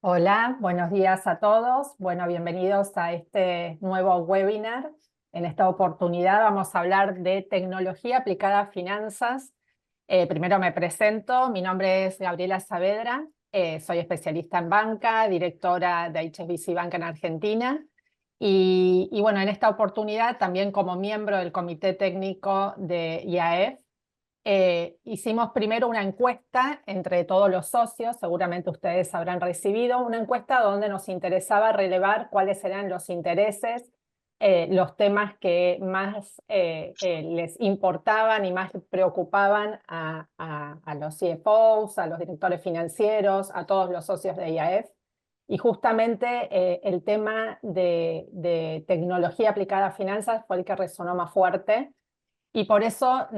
Hola, buenos días a todos. Bueno, bienvenidos a este nuevo webinar. En esta oportunidad vamos a hablar de tecnología aplicada a finanzas. Primero me presento, mi nombre es Gabriela Saavedra, soy especialista en banca, directora de HSBC Banca en Argentina. Y bueno, en esta oportunidad también como miembro del Comité Técnico de IAF. Hicimos primero una encuesta entre todos los socios, seguramente ustedes habrán recibido, una encuesta donde nos interesaba relevar cuáles eran los intereses, los temas que más les importaban y más preocupaban a los CFOs, a los directores financieros, a todos los socios de IAF. Y justamente el tema de tecnología aplicada a finanzas fue el que resonó más fuerte y por eso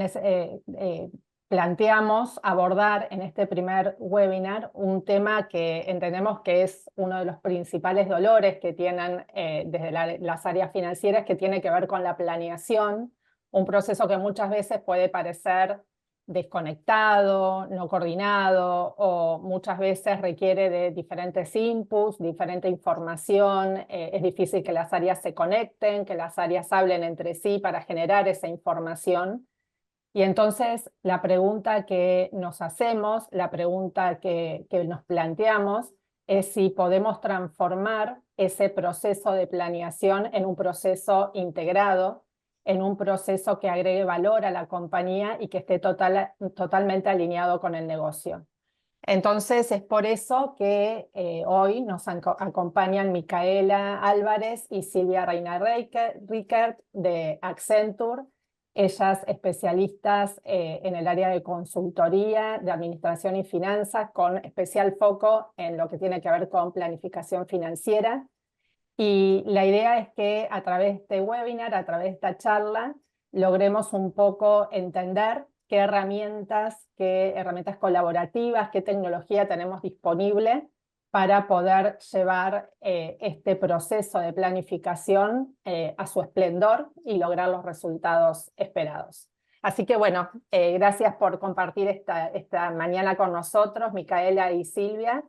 planteamos abordar en este primer webinar un tema que entendemos que es uno de los principales dolores que tienen desde las áreas financieras, que tiene que ver con la planeación, un proceso que muchas veces puede parecer desconectado, no coordinado, o muchas veces requiere de diferentes inputs, diferente información. Es difícil que las áreas se conecten, que las áreas hablen entre sí para generar esa información. Y entonces la pregunta que nos hacemos, la pregunta que nos planteamos es si podemos transformar ese proceso de planeación en un proceso integrado, en un proceso que agregue valor a la compañía y que esté totalmente alineado con el negocio. Entonces es por eso que hoy nos acompañan Micaela Álvarez y Silvia Reina Rickert de Accenture, ellas especialistas en el área de consultoría, de administración y finanzas, con especial foco en lo que tiene que ver con planificación financiera. Y la idea es que a través de este webinar, a través de esta charla, logremos un poco entender qué herramientas colaborativas, qué tecnología tenemos disponible para poder llevar este proceso de planificación a su esplendor y lograr los resultados esperados. Así que bueno, gracias por compartir esta mañana con nosotros, Micaela y Silvia.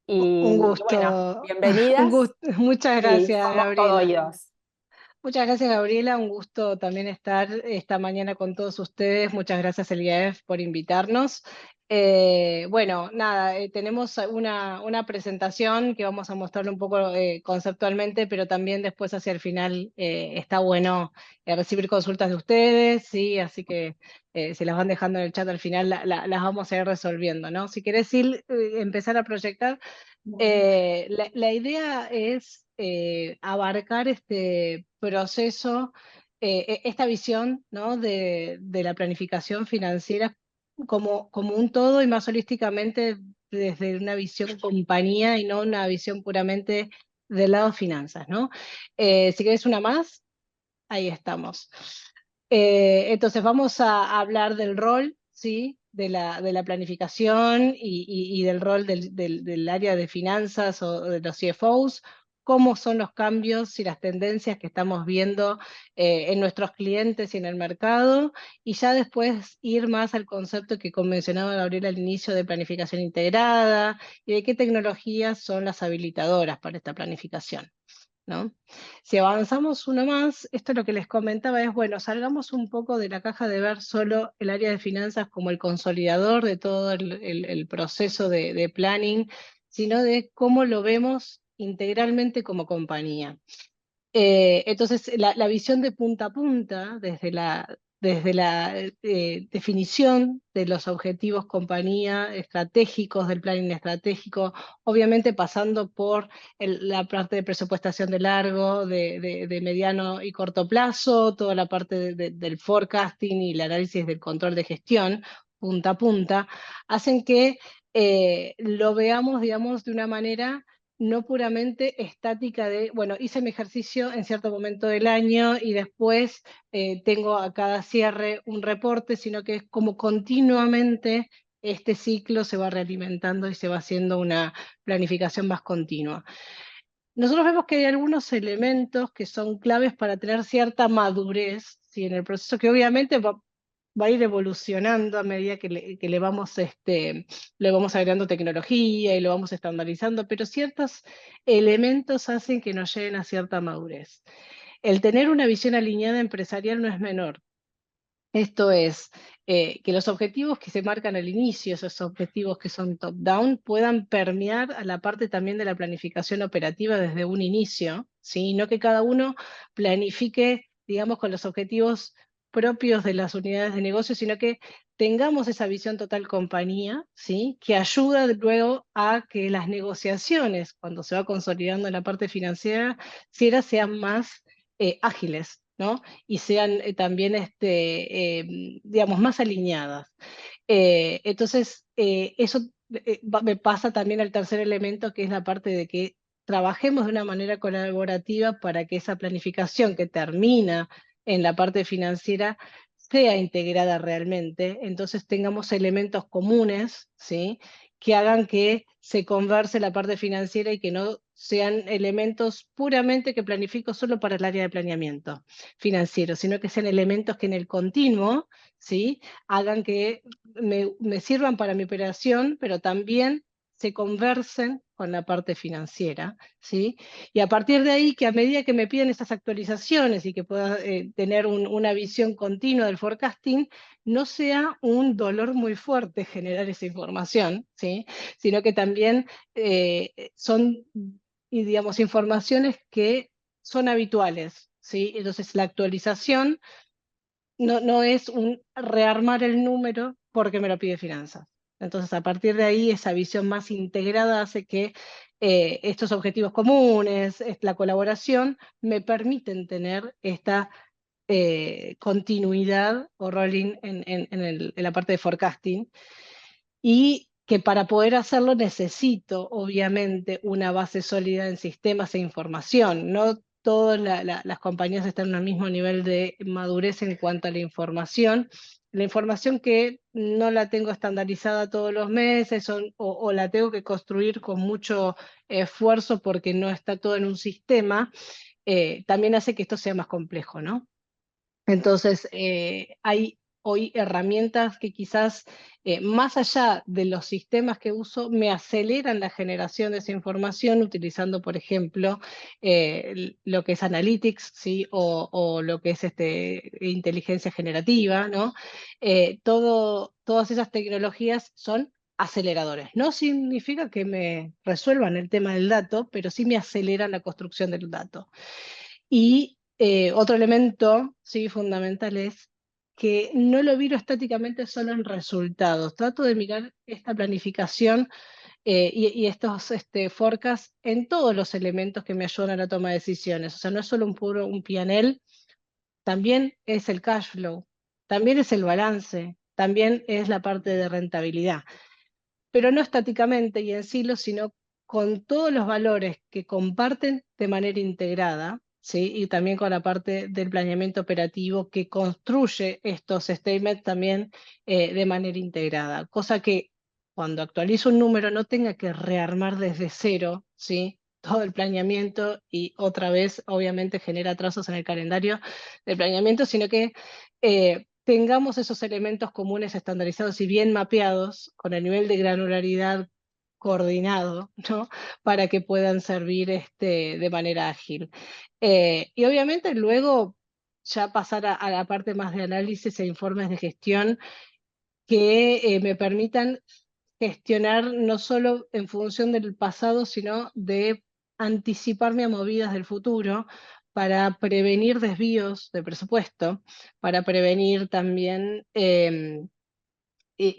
Un Y bueno, gusto, un bienvenidas gusto. Muchas y gracias, somos todo Gabriela. oídos. Muchas gracias, Gabriela. Un gusto también estar esta mañana con todos ustedes. Muchas gracias, el IAF, por invitarnos. Bueno, nada, tenemos una presentación que vamos a mostrar un poco conceptualmente, pero también después hacia el final está bueno recibir consultas de ustedes, ¿sí? Así que se las van dejando en el chat al final, las vamos a ir resolviendo, ¿no? Si querés empezar a proyectar. La idea es abarcar este proceso, esta visión, ¿no? de la planificación financiera como un todo y más holísticamente desde una visión compañía y no una visión puramente del lado finanzas, ¿no? Si querés una más, ahí estamos. Entonces vamos a hablar del rol, ¿sí? De la planificación y del rol del área de finanzas o de los CFOs, cómo son los cambios y las tendencias que estamos viendo en nuestros clientes y en el mercado, y ya después ir más al concepto que mencionaba Gabriela al inicio de planificación integrada y de qué tecnologías son las habilitadoras para esta planificación, ¿no? Si avanzamos uno más, esto lo que les comentaba es, bueno, salgamos un poco de la caja de ver solo el área de finanzas como el consolidador de todo el proceso de planning, sino de cómo lo vemos integralmente como compañía. Entonces, la visión de punta a punta, desde la definición de los objetivos compañía estratégicos, del planning estratégico, obviamente pasando por la parte de presupuestación de largo, de mediano y corto plazo, toda la parte del forecasting y el análisis del control de gestión, punta a punta, hacen que lo veamos, digamos, de una manera no puramente estática de, bueno, hice mi ejercicio en cierto momento del año y después tengo a cada cierre un reporte, sino que es como continuamente este ciclo se va realimentando y se va haciendo una planificación más continua. Nosotros vemos que hay algunos elementos que son claves para tener cierta madurez, ¿sí? En el proceso, que obviamente va a ir evolucionando a medida que le vamos agregando tecnología y lo vamos estandarizando, pero ciertos elementos hacen que nos lleguen a cierta madurez. El tener una visión alineada empresarial no es menor. Esto es, que los objetivos que se marcan al inicio, esos objetivos que son top-down, puedan permear a la parte también de la planificación operativa desde un inicio, ¿sí? No que cada uno planifique, digamos, con los objetivos propios de las unidades de negocio, sino que tengamos esa visión total compañía, ¿sí? Que ayuda luego a que las negociaciones, cuando se va consolidando en la parte financiera, sean más ágiles, ¿no? Y sean también, digamos, más alineadas. Entonces, eso me pasa también al tercer elemento, que es la parte de que trabajemos de una manera colaborativa para que esa planificación que termina en la parte financiera sea integrada realmente, entonces tengamos elementos comunes, ¿sí? Que hagan que se converse la parte financiera y que no sean elementos puramente que planifico solo para el área de planeamiento financiero, sino que sean elementos que en el continuo, ¿sí? Hagan que me sirvan para mi operación, pero también se conversen con la parte financiera, ¿sí? Y a partir de ahí, que a medida que me piden estas actualizaciones y que pueda tener una visión continua del forecasting, no sea un dolor muy fuerte generar esa información, ¿sí? Sino que también son, y digamos, informaciones que son habituales, ¿sí? Entonces la actualización no es un rearmar el número porque me lo pide finanzas. Entonces, a partir de ahí, esa visión más integrada hace que estos objetivos comunes, la colaboración, me permiten tener esta continuidad o rolling en la parte de forecasting, y que para poder hacerlo necesito, obviamente, una base sólida en sistemas e información. No todas las compañías están en el mismo nivel de madurez en cuanto a la información. La información que no la tengo estandarizada todos los meses o la tengo que construir con mucho esfuerzo porque no está todo en un sistema, también hace que esto sea más complejo, ¿no? Entonces, hay hoy herramientas que quizás, más allá de los sistemas que uso, me aceleran la generación de esa información utilizando, por ejemplo, lo que es Analytics, ¿sí? O lo que es inteligencia generativa, ¿no? Todas esas tecnologías son aceleradores. No significa que me resuelvan el tema del dato, pero sí me aceleran la construcción del dato. Y otro elemento, sí, fundamental es que no lo miro estáticamente solo en resultados. Trato de mirar esta planificación y estos forecasts en todos los elementos que me ayudan a la toma de decisiones. O sea, no es solo un P&L, también es el cash flow, también es el balance, también es la parte de rentabilidad. Pero no estáticamente y en silos, sino con todos los valores que comparten de manera integrada, ¿sí? Y también con la parte del planeamiento operativo que construye estos statements también de manera integrada, cosa que cuando actualizo un número no tenga que rearmar desde cero, ¿sí? Todo el planeamiento y otra vez obviamente genera atrasos en el calendario del planeamiento, sino que tengamos esos elementos comunes estandarizados y bien mapeados con el nivel de granularidad coordinado, ¿no? Para que puedan servir de manera ágil. Y obviamente luego ya pasar a la parte más de análisis e informes de gestión que me permitan gestionar no solo en función del pasado, sino de anticiparme a movidas del futuro para prevenir desvíos de presupuesto, para prevenir también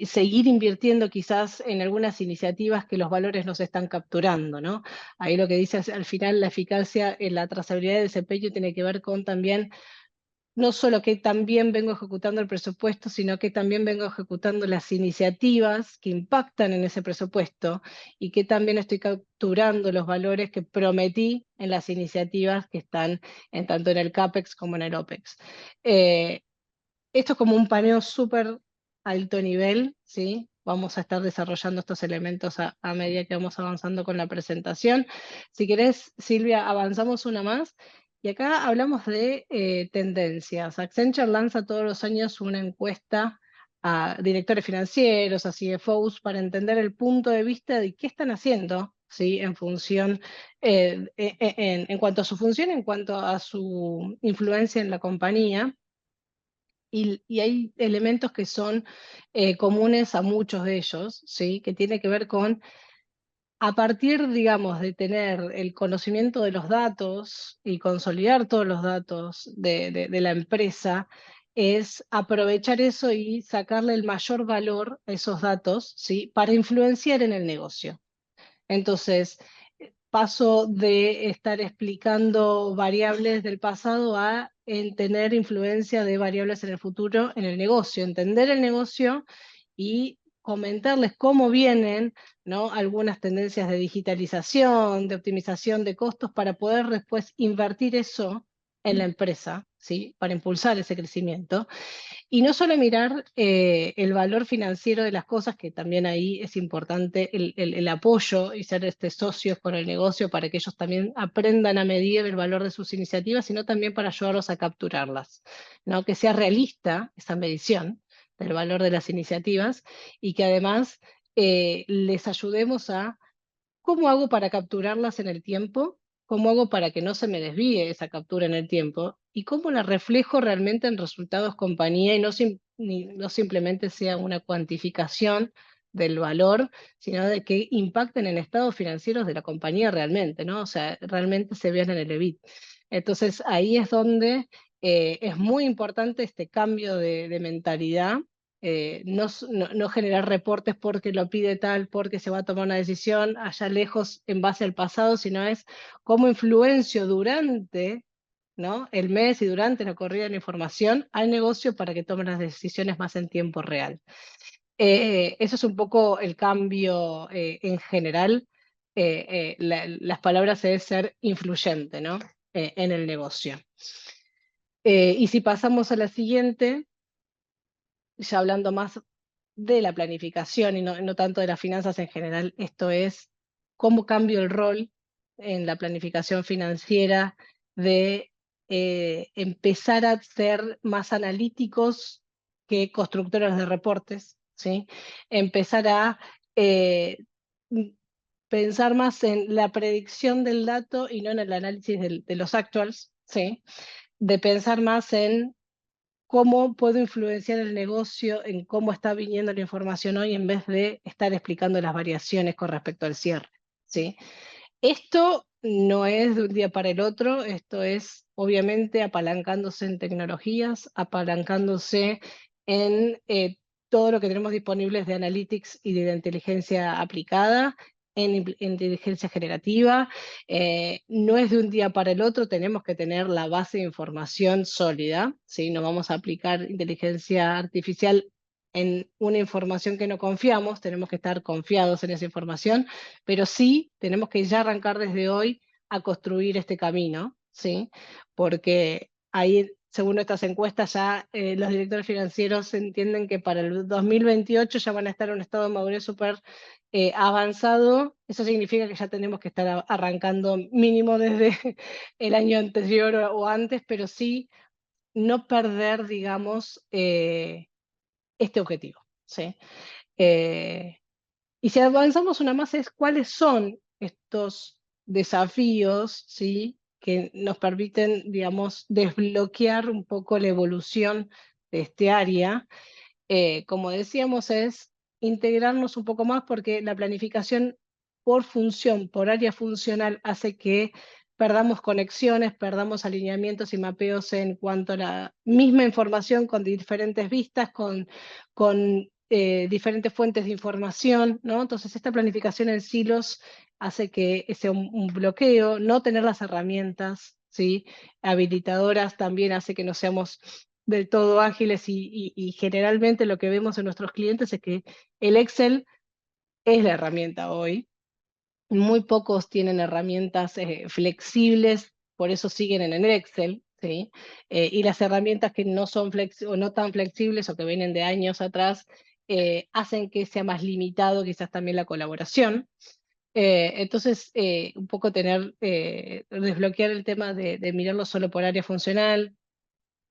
seguir invirtiendo quizás en algunas iniciativas que los valores no se están capturando, ¿no? Ahí lo que dice al final la eficacia en la trazabilidad de desempeño tiene que ver con también no solo que también vengo ejecutando el presupuesto, sino que también vengo ejecutando las iniciativas que impactan en ese presupuesto y que también estoy capturando los valores que prometí en las iniciativas que están tanto en el CAPEX como en el OPEX. Esto es como un paneo súper alto nivel, ¿sí? Vamos a estar desarrollando estos elementos a medida que vamos avanzando con la presentación. Si querés, Silvia, avanzamos una más Y acá hablamos de tendencias. Accenture lanza todos los años una encuesta a directores financieros, a CFOs, para entender el punto de vista de qué están haciendo, ¿sí? En función, en cuanto a su función, en cuanto a su influencia en la compañía. Y hay elementos que son comunes a muchos de ellos, ¿sí? Que tiene que ver con, a partir, digamos, de tener el conocimiento de los datos y consolidar todos los datos de la empresa, es aprovechar eso y sacarle el mayor valor a esos datos, ¿sí? Para influenciar en el negocio. Entonces, paso de estar explicando variables del pasado a en tener influencia de variables en el futuro en el negocio, entender el negocio y comentarles cómo vienen, ¿no? Algunas tendencias de digitalización, de optimización de costos, para poder después invertir eso en la empresa, ¿sí? Para impulsar ese crecimiento. Y no solo mirar el valor financiero de las cosas, que también ahí es importante el apoyo y ser socios con el negocio para que ellos también aprendan a medir el valor de sus iniciativas, sino también para ayudarlos a capturarlas, ¿no? Que sea realista esa medición del valor de las iniciativas y que además les ayudemos a ¿cómo hago para capturarlas en el tiempo? ¿Cómo hago para que no se me desvíe esa captura en el tiempo? ¿Y cómo la reflejo realmente en resultados compañía y no simplemente sea una cuantificación del valor, sino de que impacten en estados financieros de la compañía realmente, ¿no? O sea, realmente se vean en el EBIT. Entonces, ahí es donde es muy importante este cambio de mentalidad, no generar reportes porque lo pide tal, porque se va a tomar una decisión allá lejos en base al pasado, sino es cómo influencio durante, ¿no? El mes y durante la corrida de la información al negocio para que tomen las decisiones más en tiempo real. Eso es un poco el cambio en general. Las palabras es ser influyente, ¿no? En el negocio. Y si pasamos a la siguiente, ya hablando más de la planificación y no tanto de las finanzas en general, esto es cómo cambio el rol en la planificación financiera de empezar a ser más analíticos que constructores de reportes, ¿sí? Empezar a eh, pensar más en la predicción del dato y no en el análisis de los actuals, ¿sí? De pensar más en cómo puedo influenciar el negocio en cómo está viniendo la información hoy en vez de estar explicando las variaciones con respecto al cierre, ¿sí? Esto no es de un día para el otro, esto es obviamente apalancándose en tecnologías, apalancándose en todo lo que tenemos disponibles de analytics y de inteligencia aplicada, en inteligencia generativa. No es de un día para el otro, tenemos que tener la base de información sólida, ¿sí? No vamos a aplicar inteligencia artificial en una información que no confiamos, tenemos que estar confiados en esa información, pero sí tenemos que ya arrancar desde hoy a construir este camino, ¿sí? Porque ahí, según estas encuestas, ya los directores financieros entienden que para el 2028 ya van a estar en un estado de madurez súper avanzado. Eso significa que ya tenemos que estar arrancando mínimo desde el año anterior o antes, pero sí no perder, digamos, este objetivo, ¿sí? Y si avanzamos una más es cuáles son estos desafíos, ¿sí? Que nos permiten, digamos, desbloquear un poco la evolución de este área. Como decíamos, es integrarnos un poco más porque la planificación por función, por área funcional, hace que perdamos conexiones, perdamos alineamientos y mapeos en cuanto a la misma información con diferentes vistas, con diferentes fuentes de información, ¿no? Entonces esta planificación en silos hace que sea un bloqueo, no tener las herramientas, ¿sí? Habilitadoras también hace que no seamos del todo ágiles y generalmente lo que vemos en nuestros clientes es que el Excel es la herramienta hoy. Muy pocos tienen herramientas flexibles, por eso siguen en el Excel, ¿sí? Y las herramientas que no son o no tan flexibles o que vienen de años atrás hacen que sea más limitado quizás también la colaboración. Entonces, un poco desbloquear el tema de mirarlo solo por área funcional,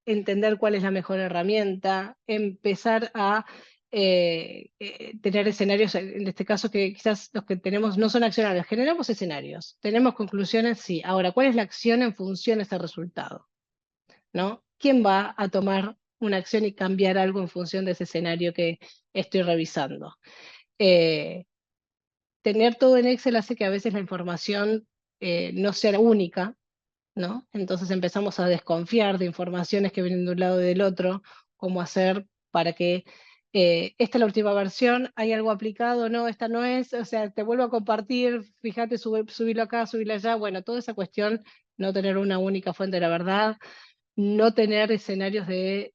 entender cuál es la mejor herramienta, empezar a tener escenarios, en este caso que quizás los que tenemos no son accionarios, generamos escenarios, tenemos conclusiones, sí. Ahora, ¿cuál es la acción en función de ese resultado? ¿No? ¿Quién va a tomar una acción y cambiar algo en función de ese escenario que estoy revisando? Tener todo en Excel hace que a veces la información no sea única, ¿no? Entonces empezamos a desconfiar de informaciones que vienen de un lado y del otro, cómo hacer para que esta es la última versión, hay algo aplicado, no, esta no es, o sea, te vuelvo a compartir, fíjate, subirlo acá, subirlo allá, bueno, toda esa cuestión, no tener una única fuente de la verdad, no tener escenarios de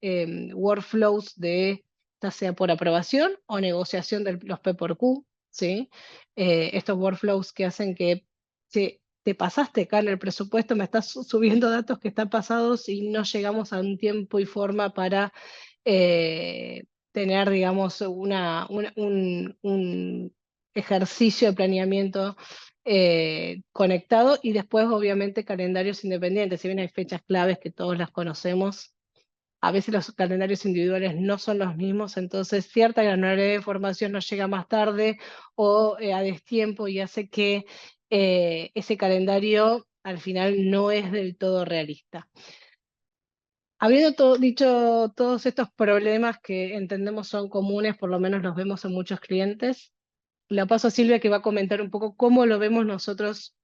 workflows ya sea por aprobación o negociación de los P por Q, ¿sí? Estos workflows que hacen que te pasaste acá en el presupuesto, me estás subiendo datos que están pasados y no llegamos a un tiempo y forma para eh, tener, digamos, un ejercicio de planeamiento conectado, y después obviamente calendarios independientes. Si bien hay fechas claves que todos las conocemos, a veces los calendarios individuales no son los mismos, entonces cierta granularidad de información nos llega más tarde o a destiempo, y hace que ese calendario al final no es del todo realista. Habiendo dicho todos estos problemas que entendemos son comunes, por lo menos los vemos en muchos clientes, la paso a Silvia, que va a comentar un poco cómo lo vemos nosotros,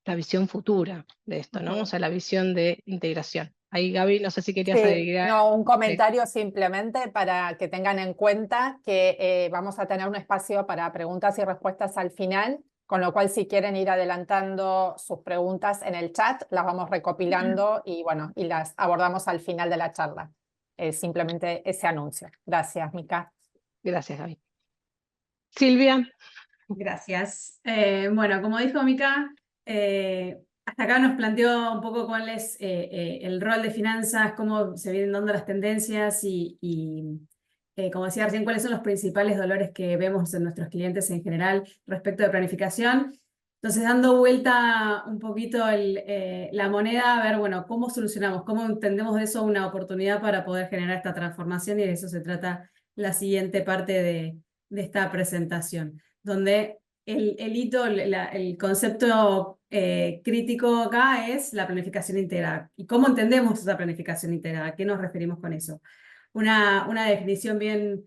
la visión futura de esto, ¿no? O sea, la visión de integración. Ahí, Gaby, no sé si querías Sí, agregar. no, un Sí. comentario simplemente para que tengan en cuenta que vamos a tener un espacio para preguntas y respuestas al final, con lo cual si quieren ir adelantando sus preguntas en el chat, las vamos recopilando y bueno, y las abordamos al final de la charla. Simplemente ese anuncio. Gracias, Mica. Gracias, Gaby. Silvia. Gracias. Bueno, como dijo Mica, hasta acá nos planteó un poco cuál es el rol de finanzas, cómo se vienen dando las tendencias como decía recién, cuáles son los principales dolores que vemos en nuestros clientes en general respecto de planificación. Entonces, dando vuelta un poquito la moneda, a ver, bueno, cómo solucionamos, cómo entendemos de eso una oportunidad para poder generar esta transformación, y de eso se trata la siguiente parte de esta presentación, donde el hito, el concepto crítico acá es la planificación integrada. ¿Y cómo entendemos esa planificación integrada? ¿A qué nos referimos con eso? Una definición bien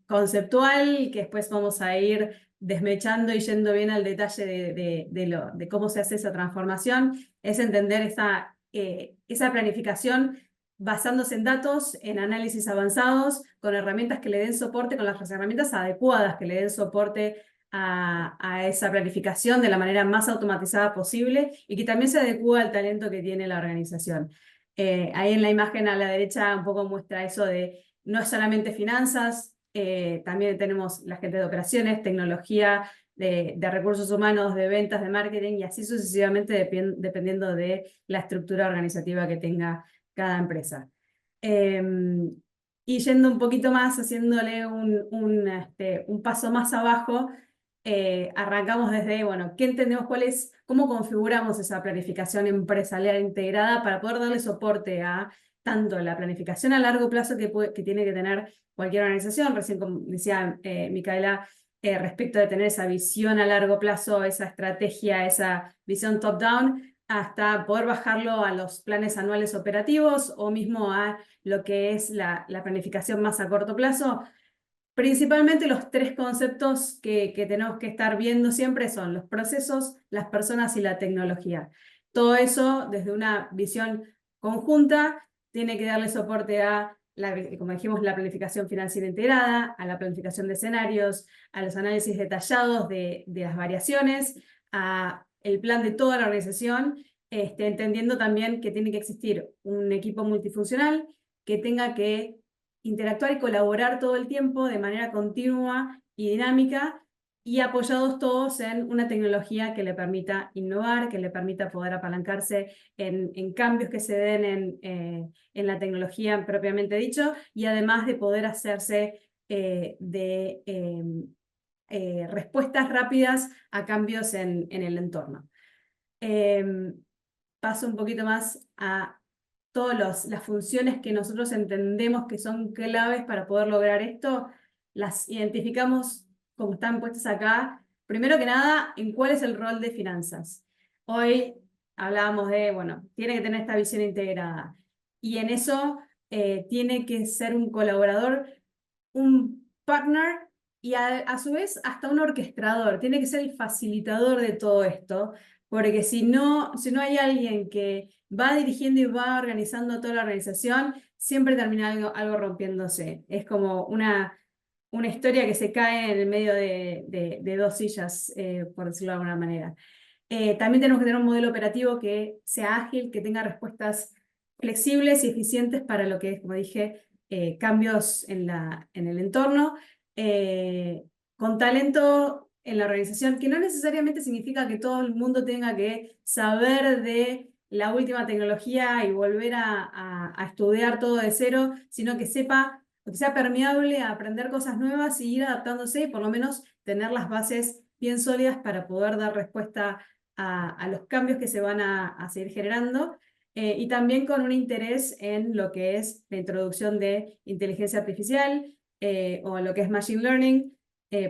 conceptual, que después vamos a ir desmechando y yendo bien al detalle de cómo se hace esa transformación, es entender esa planificación basándose en datos, en análisis avanzados, con herramientas que le den soporte, con las herramientas adecuadas que le den soporte a esa planificación de la manera más automatizada posible, y que también se adecúa al talento que tiene la organización. Ahí en la imagen a la derecha un poco muestra eso de no es solamente finanzas, también tenemos la gente de operaciones, tecnología, de recursos humanos, de ventas, de marketing, y así sucesivamente dependiendo de la estructura organizativa que tenga cada empresa. Y yendo un poquito más, haciéndole un paso más abajo, arrancamos desde, bueno, ¿qué entendemos? ¿Cómo configuramos esa planificación empresarial integrada para poder darle soporte a tanto la planificación a largo plazo que tiene que tener cualquier organización? Recién, como decía Micaela, respecto de tener esa visión a largo plazo, esa estrategia, esa visión top-down, hasta poder bajarlo a los planes anuales operativos o mismo a lo que es la planificación más a corto plazo. Principalmente los tres conceptos que tenemos que estar viendo siempre son los procesos, las personas y la tecnología. Todo eso desde una visión conjunta tiene que darle soporte a, como dijimos, la planificación financiera integrada, a la planificación de escenarios, a los análisis detallados de las variaciones, a el plan de toda la organización, entendiendo también que tiene que existir un equipo multifuncional que tenga que interactuar y colaborar todo el tiempo de manera continua y dinámica, y apoyados todos en una tecnología que le permita innovar, que le permita poder apalancarse en cambios que se den en la tecnología propiamente dicho, y además de poder hacerse respuestas rápidas a cambios en el entorno. Paso un poquito más a todas las funciones que nosotros entendemos que son claves para poder lograr esto. Las identificamos como están puestas acá. Primero que nada, en cuál es el rol de finanzas. Hoy hablábamos de, bueno, tiene que tener esta visión integrada. Y en eso tiene que ser un colaborador, un partner y a su vez hasta un orquestador. Tiene que ser el facilitador de todo esto, porque si no hay alguien que va dirigiendo y va organizando toda la organización, siempre termina algo rompiéndose. Es como una historia que se cae en el medio de dos sillas, por decirlo de alguna manera. También tenemos que tener un modelo operativo que sea ágil, que tenga respuestas flexibles y eficientes para lo que es, como dije, cambios en el entorno, con talento en la organización, que no necesariamente significa que todo el mundo tenga que saber de la última tecnología y volver a estudiar todo de cero, sino que sepa, que sea permeable a aprender cosas nuevas y ir adaptándose y por lo menos tener las bases bien sólidas para poder dar respuesta a los cambios que se van a seguir generando. Y también con un interés en lo que es la introducción de inteligencia artificial o lo que es machine learning,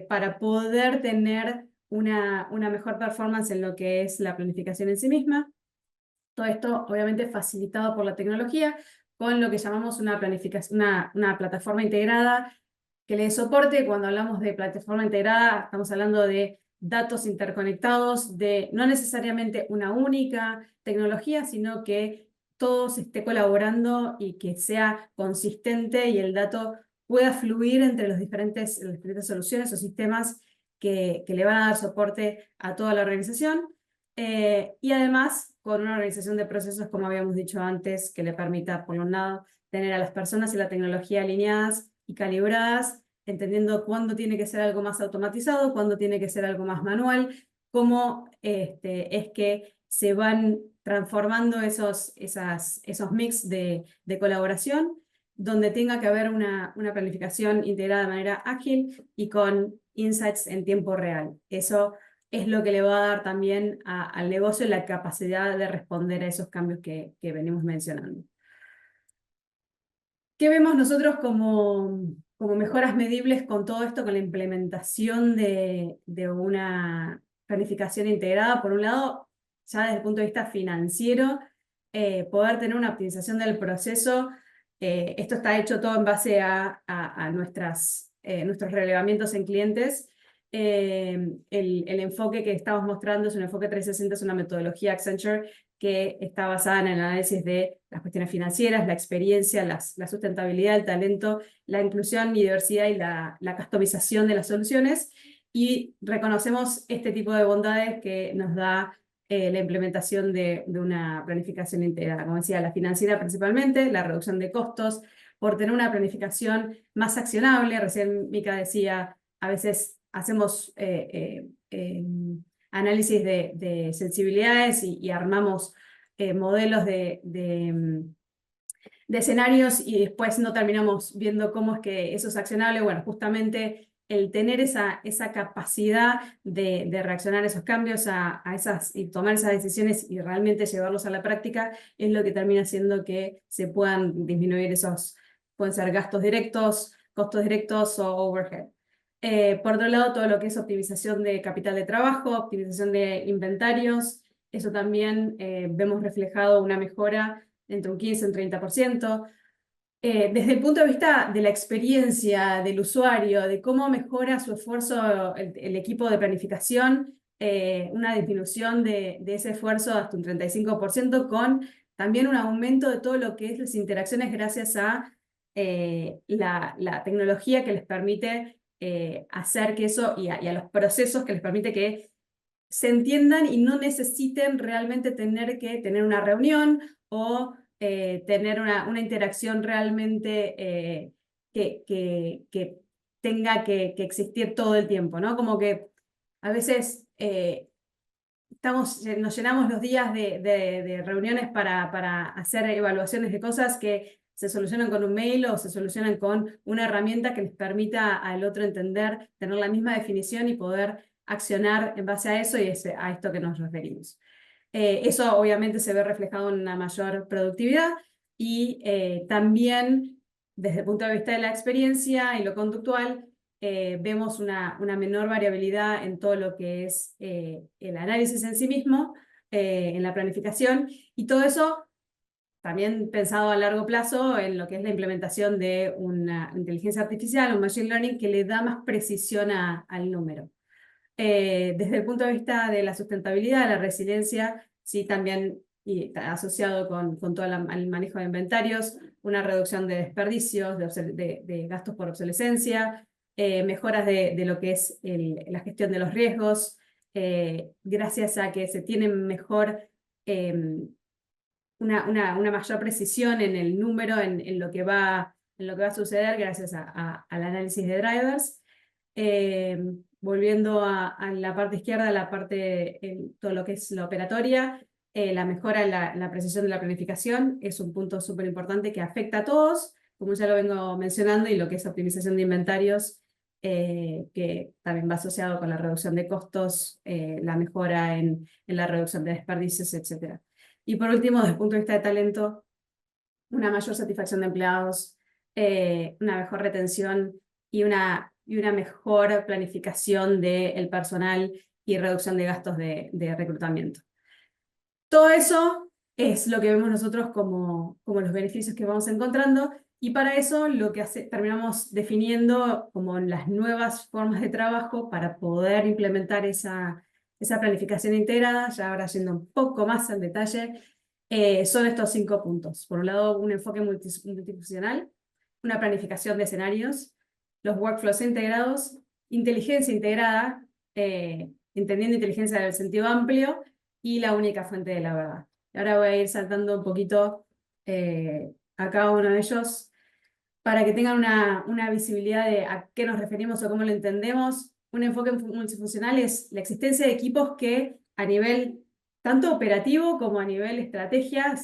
para poder tener una mejor performance en lo que es la planificación en sí misma. Todo esto obviamente facilitado por la tecnología, con lo que llamamos una plataforma integrada que le dé soporte. Cuando hablamos de plataforma integrada, estamos hablando de datos interconectados, de no necesariamente una única tecnología, sino que todo se esté colaborando y que sea consistente y el dato pueda fluir entre las diferentes soluciones o sistemas que le van a dar soporte a toda la organización. Y además con una organización de procesos, como habíamos dicho antes, que le permita, por un lado, tener a las personas y la tecnología alineadas y calibradas, entendiendo cuándo tiene que ser algo más automatizado, cuándo tiene que ser algo más manual, cómo es que se van transformando esos mix de colaboración, donde tenga que haber una planificación integrada de manera ágil y con insights en tiempo real. Eso es lo que le va a dar también al negocio la capacidad de responder a esos cambios que venimos mencionando. ¿Qué vemos nosotros como mejoras medibles con todo esto, con la implementación de una planificación integrada? Por un lado, ya desde el punto de vista financiero, poder tener una optimización del proceso. Esto está hecho todo en base a nuestros relevamientos en clientes. El enfoque que estamos mostrando es un enfoque 360, es una metodología Accenture que está basada en el análisis de las cuestiones financieras, la experiencia, la sustentabilidad, el talento, la inclusión y diversidad y la customización de las soluciones. Y reconocemos este tipo de bondades que nos da la implementación de una planificación integrada. Como decía, la financiera principalmente, la reducción de costos, por tener una planificación más accionable. Recién Mika decía, a veces hacemos análisis de sensibilidades y armamos modelos de escenarios y después no terminamos viendo cómo es que eso es accionable. Bueno, justamente el tener esa capacidad de reaccionar a esos cambios, y tomar esas decisiones y realmente llevarlos a la práctica, es lo que termina haciendo que se puedan disminuir pueden ser gastos directos, costos directos o overhead. Por otro lado, todo lo que es optimización de capital de trabajo, optimización de inventarios, eso también vemos reflejado una mejora entre un 15 y un 30%. Desde el punto de vista de la experiencia del usuario, de cómo mejora su esfuerzo el equipo de planificación, una disminución de ese esfuerzo hasta un 35%, con también un aumento de todo lo que es las interacciones gracias a la tecnología que les permite hacer que eso, y a los procesos que les permite que se entiendan y no necesiten realmente tener que tener una reunión o tener una interacción realmente que tenga que existir todo el tiempo, ¿no? Como que a veces nos llenamos los días de reuniones para hacer evaluaciones de cosas que se solucionan con un mail o se solucionan con una herramienta que les permita al otro entender, tener la misma definición y poder accionar en base a eso y a esto que nos referimos. Eso obviamente se ve reflejado en una mayor productividad y también desde el punto de vista de la experiencia y lo conductual, vemos una menor variabilidad en todo lo que es el análisis en sí mismo, en la planificación, y todo eso también pensado a largo plazo en lo que es la implementación de una inteligencia artificial, un machine learning que le da más precisión al número. Desde el punto de vista de la sustentabilidad, la resiliencia, sí también y está asociado con todo el manejo de inventarios, una reducción de desperdicios, de gastos por obsolescencia, mejoras de lo que es la gestión de los riesgos, gracias a que se tiene mejor, una mayor precisión en el número, en lo que va a suceder gracias al análisis de drivers. Volviendo a la parte izquierda, todo lo que es la operatoria, la mejora en la precisión de la planificación es un punto súper importante que afecta a todos, como ya lo vengo mencionando, y lo que es optimización de inventarios, que también va asociado con la reducción de costos, la mejora en la reducción de desperdicios, etc. Y por último, desde el punto de vista de talento, una mayor satisfacción de empleados, una mejor retención y una mejor planificación del personal y reducción de gastos de reclutamiento. Todo eso es lo que vemos nosotros como los beneficios que vamos encontrando, y para eso lo que terminamos definiendo como las nuevas formas de trabajo para poder implementar esa planificación integrada, ya ahora yendo un poco más al detalle, son estos 5 puntos. Por un lado, un enfoque multifuncional, una planificación de escenarios, los workflows integrados, inteligencia integrada, entendiendo inteligencia en el sentido amplio, y la única fuente de la verdad. Ahora voy a ir saltando un poquito a cada uno de ellos para que tengan una visibilidad de a qué nos referimos o cómo lo entendemos. Un enfoque multifuncional es la existencia de equipos que a nivel tanto operativo como a nivel estrategia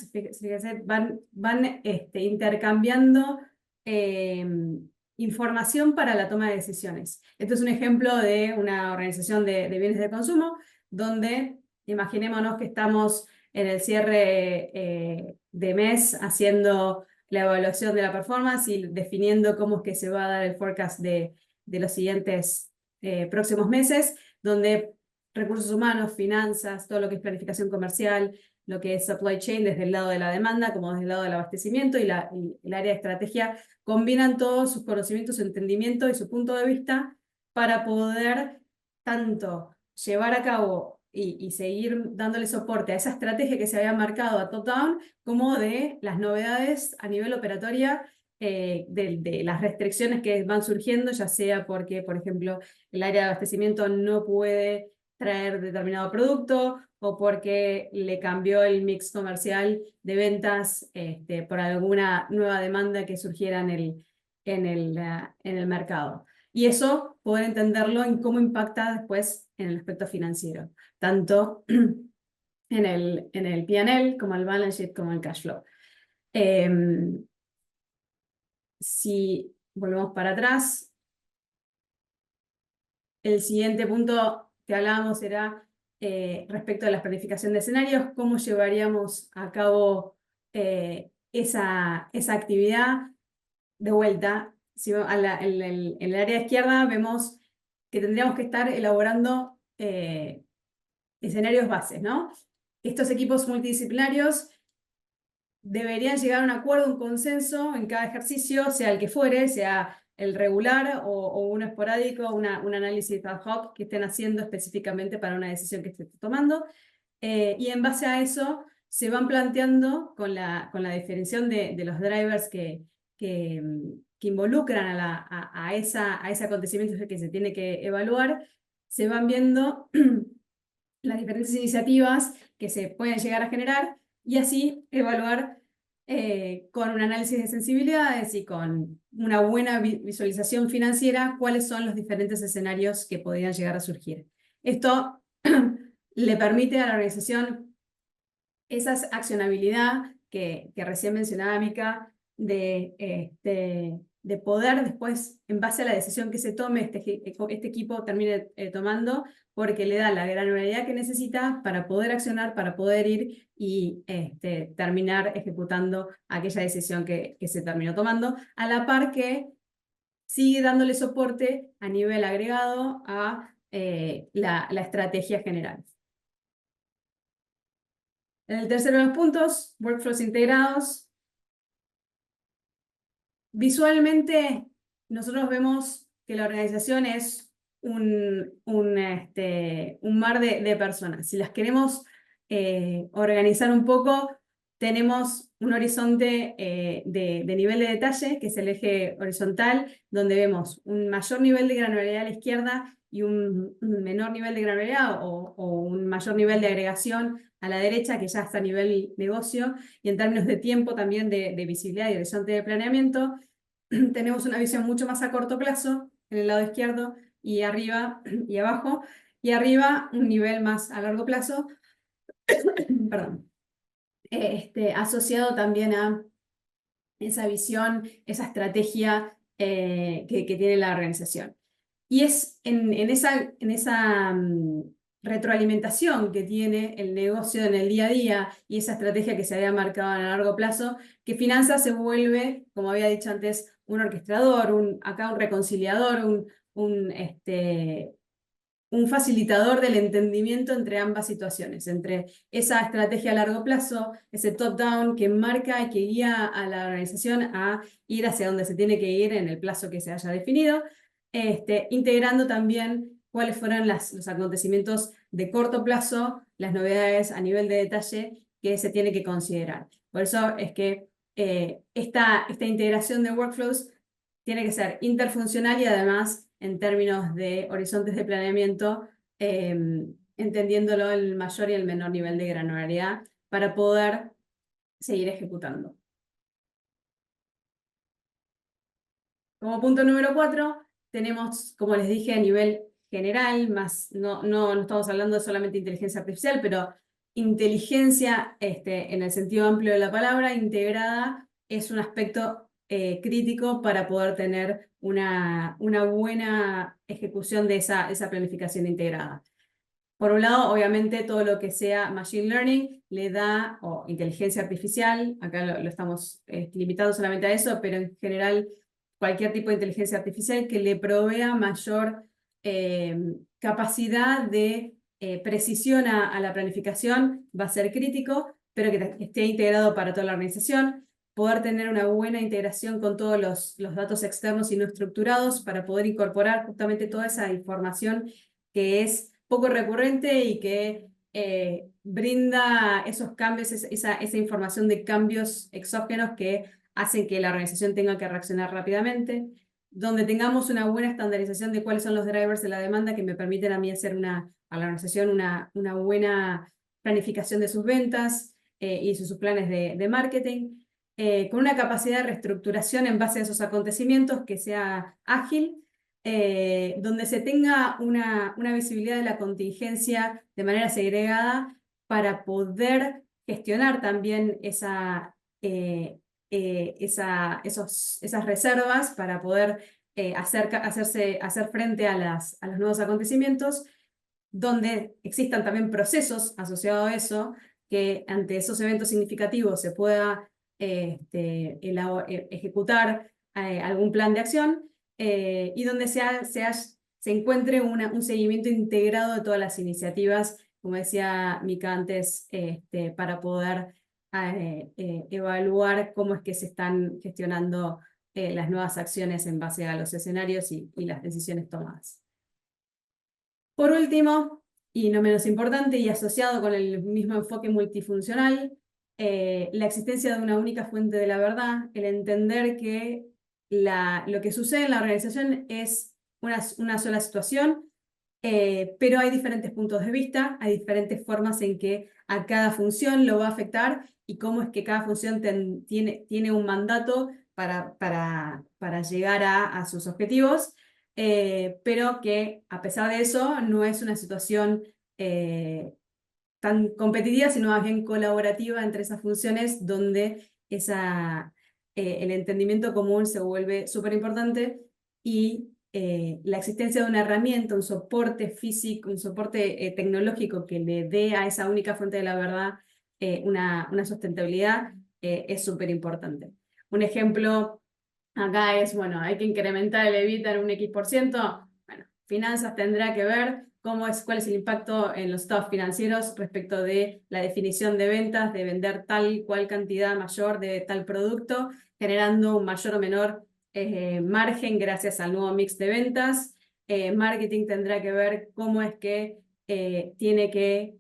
van intercambiando información para la toma de decisiones. Esto es un ejemplo de una organización de bienes de consumo, donde imaginémonos que estamos en el cierre de mes haciendo la evaluación de la performance y definiendo cómo es que se va a dar el forecast de los siguientes próximos meses, donde recursos humanos, finanzas, todo lo que es planificación comercial, lo que es supply chain desde el lado de la demanda como desde el lado del abastecimiento y el área de estrategia combinan todos sus conocimientos, su entendimiento y su punto de vista para poder tanto llevar a cabo y seguir dándole soporte a esa estrategia que se había marcado a top-down, como de las novedades a nivel operatoria, de las restricciones que van surgiendo, ya sea porque, por ejemplo, el área de abastecimiento no puede traer determinado producto, o porque le cambió el mix comercial de ventas por alguna nueva demanda que surgiera en el mercado. Y eso, poder entenderlo en cómo impacta después en el aspecto financiero, tanto en el P&L como el balance sheet como el cash flow. Si volvemos para atrás, el siguiente punto que hablábamos era respecto a la planificación de escenarios, cómo llevaríamos a cabo esa actividad. De vuelta, si en el área izquierda vemos que tendríamos que estar elaborando escenarios bases, ¿no? Estos equipos multidisciplinarios deberían llegar a un acuerdo, un consenso en cada ejercicio, sea el que fuere, sea el regular o uno esporádico, un análisis ad hoc que estén haciendo específicamente para una decisión que esté tomando. Y en base a eso se van planteando con la definición de los drivers que involucran a ese acontecimiento que se tiene que evaluar, se van viendo las diferentes iniciativas que se pueden llegar a generar y así evaluar con un análisis de sensibilidades y con una buena visualización financiera cuáles son los diferentes escenarios que podrían llegar a surgir. Esto le permite a la organización esa accionabilidad que recién mencionaba Mika, de poder después, en base a la decisión que se tome, este equipo termine tomando, porque le da la granularidad que necesita para poder accionar, para poder ir y terminar ejecutando aquella decisión que se terminó tomando, a la par que sigue dándole soporte a nivel agregado a la estrategia general. En el tercero de los puntos, workflows integrados. Visualmente, nosotros vemos que la organización es un mar de personas. Si las queremos organizar un poco, tenemos un horizonte de nivel de detalle, que es el eje horizontal, donde vemos un mayor nivel de granularidad a la izquierda y un menor nivel de granularidad o un mayor nivel de agregación a la derecha, que ya está a nivel negocio, y en términos de tiempo también de visibilidad y horizonte de planeamiento, tenemos una visión mucho más a corto plazo en el lado izquierdo y arriba y abajo, y arriba un nivel más a largo plazo, perdón, asociado también a esa visión, esa estrategia que tiene la organización. Y es en esa retroalimentación que tiene el negocio en el día a día y esa estrategia que se había marcado a largo plazo, que Finanzas se vuelve, como había dicho antes, un orquestador, acá un reconciliador, un facilitador del entendimiento entre ambas situaciones, entre esa estrategia a largo plazo, ese top-down que marca y que guía a la organización a ir hacia donde se tiene que ir en el plazo que se haya definido, integrando también cuáles fueron los acontecimientos de corto plazo, las novedades a nivel de detalle que se tiene que considerar. Por eso es que esta integración de workflows tiene que ser interfuncional y además en términos de horizontes de planeamiento, entendiéndolo el mayor y el menor nivel de granularidad para poder seguir ejecutando. Como punto número 4, tenemos, como les dije, a nivel general, no estamos hablando de solamente inteligencia artificial, pero inteligencia en el sentido amplio de la palabra, integrada, es un aspecto crítico para poder tener una buena ejecución de esa planificación integrada. Por un lado, obviamente, todo lo que sea Machine Learning le da, o inteligencia artificial, acá lo estamos limitando solamente a eso, pero en general cualquier tipo de inteligencia artificial que le provea mayor capacidad de precisión a la planificación va a ser crítico, pero que esté integrado para toda la organización, poder tener una buena integración con todos los datos externos y no estructurados para poder incorporar justamente toda esa información que es poco recurrente y que brinda esos cambios, esa información de cambios exógenos que hacen que la organización tenga que reaccionar rápidamente, donde tengamos una buena estandarización de cuáles son los drivers de la demanda que me permiten a mí hacer a la organización una buena planificación de sus ventas y sus planes de marketing, con una capacidad de reestructuración en base a esos acontecimientos que sea ágil, donde se tenga una visibilidad de la contingencia de manera segregada para poder gestionar también esas reservas para poder hacer frente a los nuevos acontecimientos, donde existan también procesos asociados a eso, que ante esos eventos significativos se pueda ejecutar algún plan de acción, y donde se encuentre un seguimiento integrado de todas las iniciativas, como decía Mica antes, para poder evaluar cómo es que se están gestionando las nuevas acciones en base a los escenarios y las decisiones tomadas. Por último, y no menos importante y asociado con el mismo enfoque multifuncional, la existencia de una única fuente de la verdad, el entender que lo que sucede en la organización es una sola situación, pero hay diferentes puntos de vista, hay diferentes formas en que a cada función lo va a afectar y cómo es que cada función tiene un mandato para llegar a sus objetivos, pero que a pesar de eso no es una situación tan competitiva, sino más bien colaborativa entre esas funciones, donde esa el entendimiento común se vuelve súper importante y la existencia de una herramienta, un soporte físico, un soporte tecnológico que le dé a esa única fuente de la verdad una sustentabilidad es súper importante. Un ejemplo acá es, bueno, hay que incrementar el EBITDA en un X%. Bueno, finanzas tendrá que ver cuál es el impacto en los estados financieros respecto de la definición de ventas, de vender tal cual cantidad mayor de tal producto, generando un mayor o menor margen gracias al nuevo mix de ventas. Marketing tendrá que ver cómo es que tiene que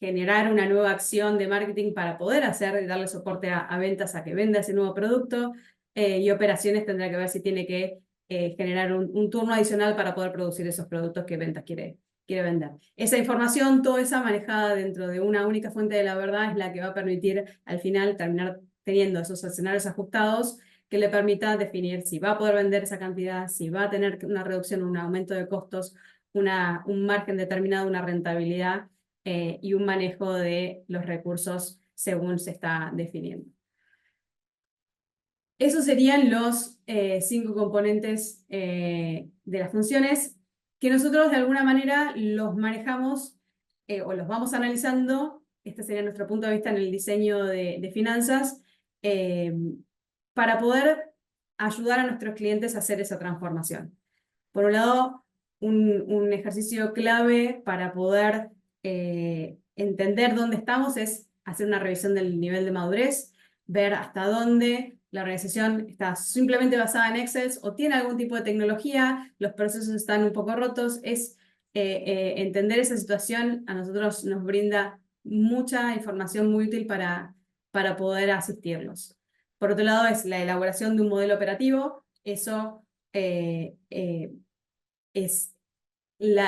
generar una nueva acción de marketing para poder darle soporte a ventas a que venda ese nuevo producto. Y operaciones tendrá que ver si tiene que generar un turno adicional para poder producir esos productos que ventas quiere vender. Esa información, toda esa manejada dentro de una única fuente de la verdad es la que va a permitir al final terminar teniendo esos escenarios ajustados que le permita definir si va a poder vender esa cantidad, si va a tener una reducción, un aumento de costos, un margen determinado, una rentabilidad y un manejo de los recursos según se está definiendo. Esos serían los 5 componentes de las funciones que nosotros de alguna manera los manejamos o los vamos analizando. Este sería nuestro punto de vista en el diseño de finanzas para poder ayudar a nuestros clientes a hacer esa transformación. Por un lado, un ejercicio clave para poder entender dónde estamos es hacer una revisión del nivel de madurez, ver hasta dónde la organización está simplemente basada en Excel o tiene algún tipo de tecnología, los procesos están un poco rotos. Entender esa situación a nosotros nos brinda mucha información muy útil para poder asistirlos. Por otro lado, es la elaboración de un modelo operativo. Eso es el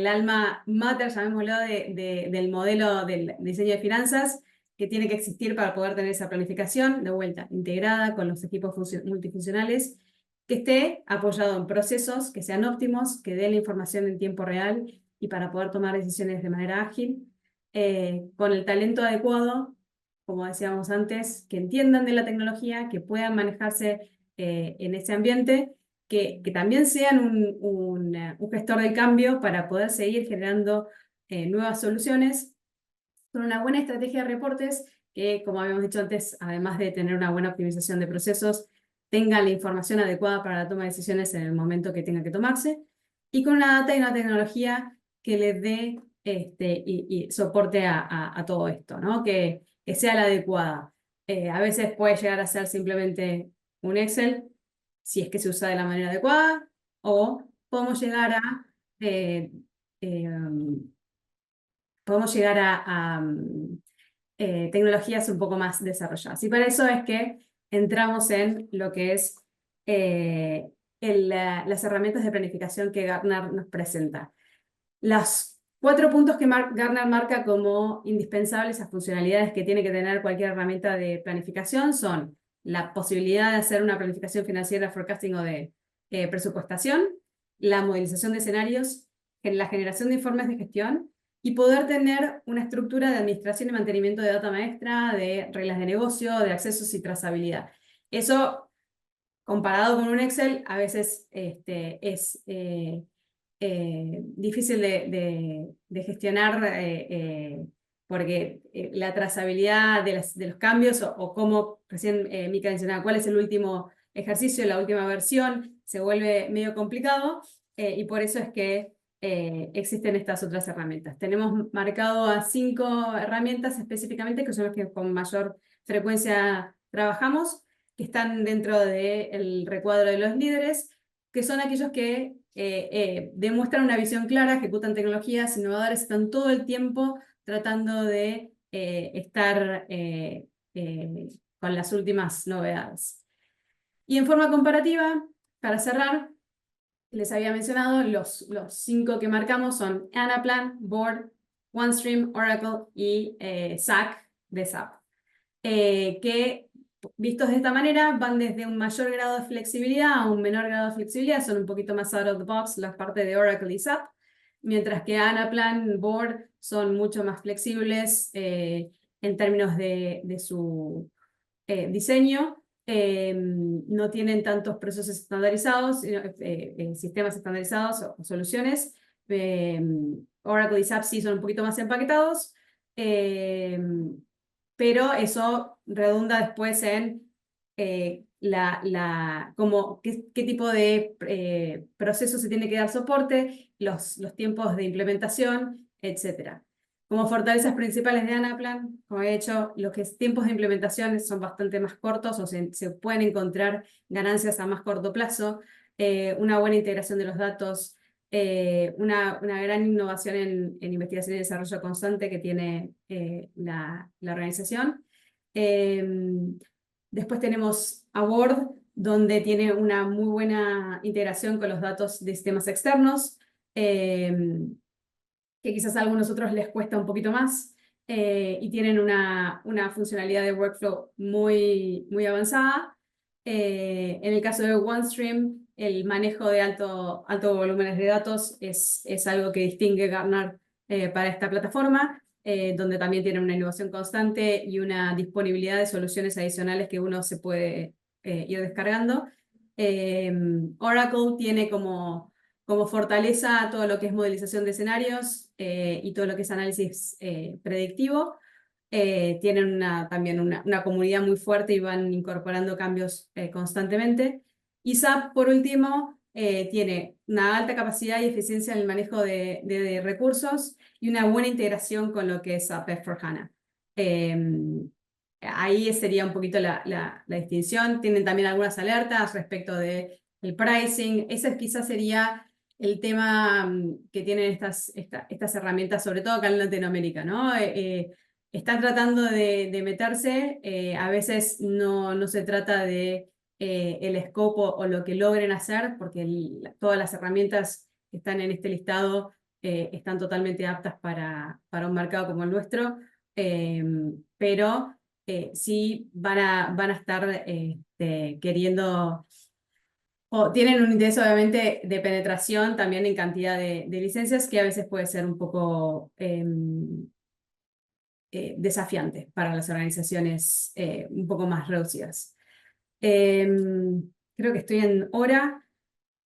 alma mater, llamémoslo, del modelo del diseño de finanzas que tiene que existir para poder tener esa planificación, de vuelta, integrada con los equipos multifuncionales, que esté apoyado en procesos que sean óptimos, que den la información en tiempo real y para poder tomar decisiones de manera ágil, con el talento adecuado, como decíamos antes, que entiendan de la tecnología, que puedan manejarse en ese ambiente, que también sean un gestor del cambio para poder seguir generando nuevas soluciones, con una buena estrategia de reportes que, como habíamos dicho antes, además de tener una buena optimización de procesos, tenga la información adecuada para la toma de decisiones en el momento que tenga que tomarse, y con una data y una tecnología que les dé y soporte a todo esto, ¿no? Que sea la adecuada. A veces puede llegar a ser simplemente un Excel, si es que se usa de la manera adecuada, o podemos llegar a tecnologías un poco más desarrolladas. Y para eso es que entramos en lo que es las herramientas de planificación que Gartner nos presenta. Los 4 puntos que Gartner marca como indispensables a funcionalidades que tiene que tener cualquier herramienta de planificación son la posibilidad de hacer una planificación financiera, forecasting o de presupuestación, la modelización de escenarios, la generación de informes de gestión y poder tener una estructura de administración y mantenimiento de data maestra, de reglas de negocio, de accesos y trazabilidad. Eso, comparado con un Excel, a veces es difícil de gestionar porque la trazabilidad de los cambios o como recién Mica mencionaba, cuál es el último ejercicio, la última versión, se vuelve medio complicado y por eso es que existen estas otras herramientas. Tenemos marcado a 5 herramientas específicamente que son las que con mayor frecuencia trabajamos, que están dentro del recuadro de los líderes, que son aquellos que demuestran una visión clara, ejecutan tecnologías innovadoras, están todo el tiempo tratando de estar con las últimas novedades. Y en forma comparativa, para cerrar, les había mencionado, los 5 que marcamos son Anaplan, Board, OneStream, Oracle y SAC de SAP, que vistos de esta manera van desde un mayor grado de flexibilidad a un menor grado de flexibilidad, son un poquito más out of the box las partes de Oracle y SAP, mientras que Anaplan, Board son mucho más flexibles en términos de su diseño. No tienen tantos procesos estandarizados, sistemas estandarizados o soluciones. Oracle y SAP sí son un poquito más empaquetados, pero eso redunda después en qué tipo de proceso se tiene que dar soporte, los tiempos de implementación, etc. Como fortalezas principales de Anaplan, como he dicho, los tiempos de implementación son bastante más cortos o se pueden encontrar ganancias a más corto plazo, una buena integración de los datos, una gran innovación en investigación y desarrollo constante que tiene la organización. Después tenemos Award, donde tiene una muy buena integración con los datos de sistemas externos, que quizás a algunos otros les cuesta un poquito más, y tienen una funcionalidad de workflow muy avanzada. En el caso de OneStream, el manejo de alto volúmenes de datos es algo que distingue Gartner para esta plataforma, donde también tiene una innovación constante y una disponibilidad de soluciones adicionales que uno se puede ir descargando. Oracle tiene como fortaleza todo lo que es modelización de escenarios y todo lo que es análisis predictivo. Tienen también una comunidad muy fuerte y van incorporando cambios constantemente. Y SAP, por último, tiene una alta capacidad y eficiencia en el manejo de recursos y una buena integración con lo que es SAP S/4HANA. Ahí sería un poquito la distinción. Tienen también algunas alertas respecto del pricing. Ese quizás sería el tema que tienen estas herramientas, sobre todo acá en Latinoamérica, ¿no? Están tratando de meterse, a veces no se trata de el scope o lo que logren hacer, porque todas las herramientas que están en este listado están totalmente aptas para un mercado como el nuestro, pero sí van a estar queriendo, o tienen un interés obviamente de penetración también en cantidad de licencias, que a veces puede ser un poco desafiante para las organizaciones un poco más reducidas. Creo que estoy en hora.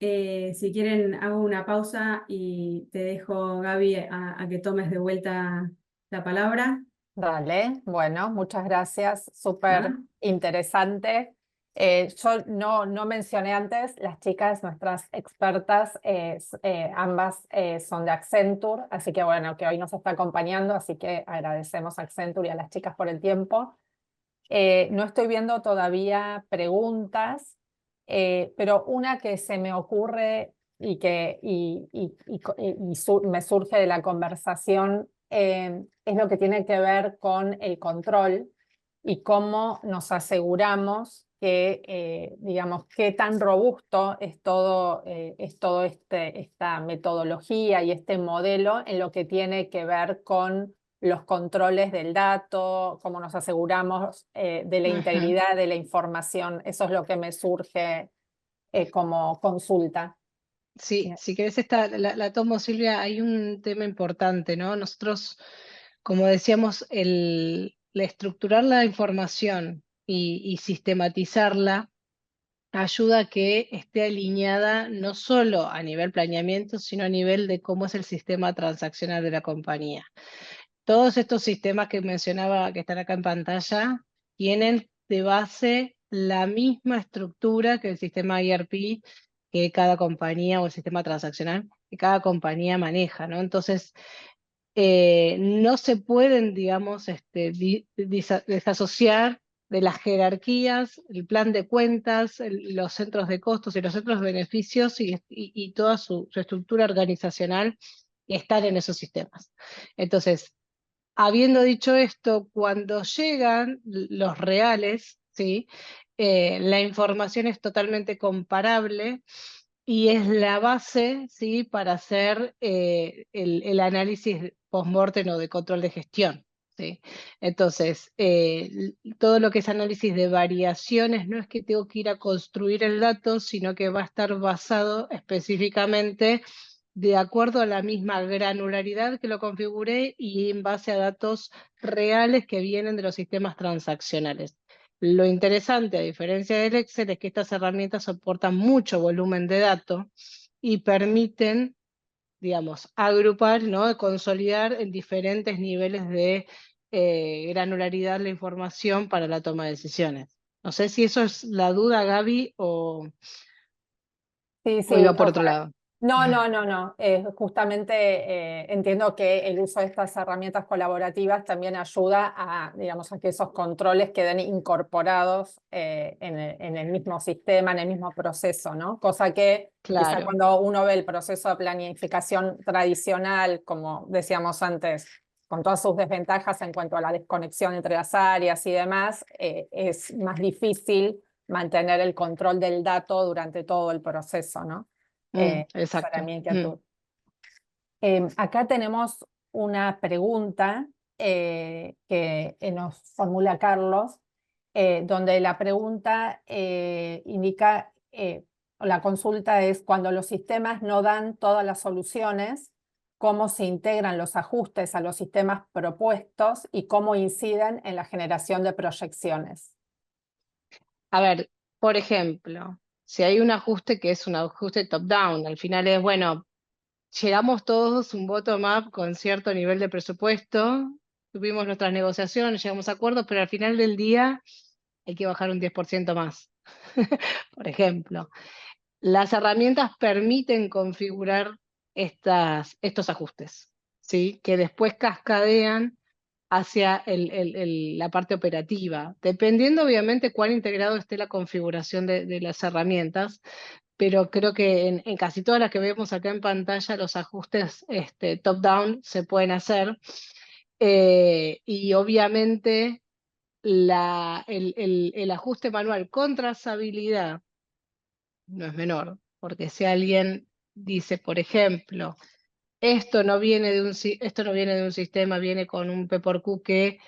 Si quieren, hago una pausa y te dejo, Gaby, a que tomes de vuelta la palabra. Dale, bueno, muchas gracias, súper ¿Ah? interesante. Yo no mencioné antes, las chicas, nuestras expertas, ambas son de Accenture, así que bueno, que hoy nos está acompañando, así que agradecemos a Accenture y a las chicas por el tiempo. No estoy viendo todavía preguntas, pero una que se me ocurre y que me surge de la conversación es lo que tiene que ver con el control y cómo nos aseguramos que, digamos, qué tan robusto es todo esta metodología y este modelo en lo que tiene que ver con los controles del dato, cómo nos aseguramos de la integridad de la información. Eso es lo que me surge como consulta. Sí, si querés la tomo, Silvia. Hay un tema importante, ¿no? Nosotros, como decíamos, la estructurar la información y sistematizarla ayuda a que esté alineada no solo a nivel planeamiento, sino a nivel de cómo es el sistema transaccional de la compañía. Todos estos sistemas que mencionaba, que están acá en pantalla, tienen de base la misma estructura que el sistema ERP que cada compañía, o el sistema transaccional que cada compañía maneja, ¿no? Entonces, no se pueden, digamos, desasociar de las jerarquías, el plan de cuentas, los centros de costos y los centros de beneficios y toda su estructura organizacional están en esos sistemas. Entonces, habiendo dicho esto, cuando llegan los reales, ¿sí? La información es totalmente comparable y es la base, ¿sí? Para hacer el análisis post-mortem o de control de gestión, ¿sí? Entonces, todo lo que es análisis de variaciones no es que tengo que ir a construir el dato, sino que va a estar basado específicamente de acuerdo a la misma granularidad que lo configuré y en base a datos reales que vienen de los sistemas transaccionales. Lo interesante, a diferencia del Excel, es que estas herramientas soportan mucho volumen de datos y permiten, digamos, agrupar, ¿no? Consolidar en diferentes niveles de granularidad la información para la toma de decisiones. No sé si eso es la duda, Gaby, Sí, o iba sí, por otro lado. no, no, no, no. Justamente entiendo que el uso de estas herramientas colaborativas también ayuda a, digamos, a que esos controles queden incorporados en el mismo sistema, en el mismo proceso, ¿no? Cosa que quizá Claro. cuando uno ve el proceso de planificación tradicional, como decíamos antes, con todas sus desventajas en cuanto a la desconexión entre las áreas y demás, es más difícil mantener el control del dato durante todo el proceso, ¿no? Esa era Exacto. mi inquietud. Acá tenemos una pregunta que nos formula Carlos, donde la pregunta indica, o la consulta es, cuando los sistemas no dan todas las soluciones, ¿cómo se integran los ajustes a los sistemas propuestos y cómo inciden en la generación de proyecciones? A ver, por ejemplo, si hay un ajuste que es un ajuste top-down, al final es, bueno, llegamos todos un bottom-up con cierto nivel de presupuesto, tuvimos nuestras negociaciones, llegamos a acuerdos, pero al final del día hay que bajar un 10% más. Por ejemplo, las herramientas permiten configurar estos ajustes, ¿sí? Que después cascadean hacia la parte operativa, dependiendo obviamente cuán integrado esté la configuración de las herramientas, pero creo que en casi todas las que vemos acá en pantalla los ajustes top-down se pueden hacer, y obviamente el ajuste manual con trazabilidad no es menor, porque si alguien dice, por ejemplo, esto no viene de un sistema, viene con un P por Q que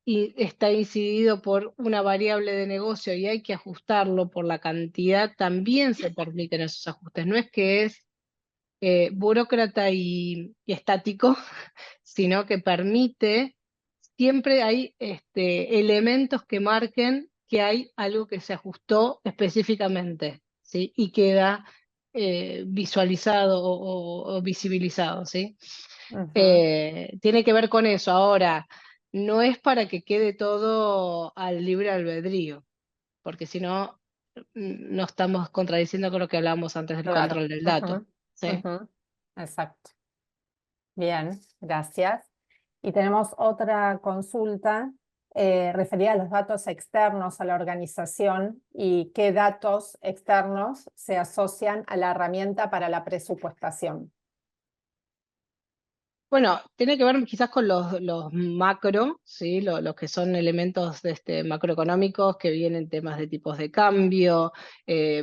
y está incidido por una variable de negocio y hay que ajustarlo por la cantidad, también se permiten esos ajustes. No es que es burócrata y estático, sino que permite, siempre hay elementos que marquen que hay algo que se ajustó específicamente, ¿sí? Y queda visualizado o visibilizado, ¿sí? Ujú. Tiene que ver con eso. Ahora, no es para que quede todo al libre albedrío, porque si no, no estamos contradiciendo con lo que hablábamos antes del Claro. control del dato. Ujú, ¿Sí? ujú. Exacto. Bien, gracias. Y tenemos otra consulta referida a los datos externos a la organización y qué datos externos se asocian a la herramienta para la presupuestación. Bueno, tiene que ver quizás con los macro, ¿sí? Los que son elementos macroeconómicos que vienen temas de tipos de cambio,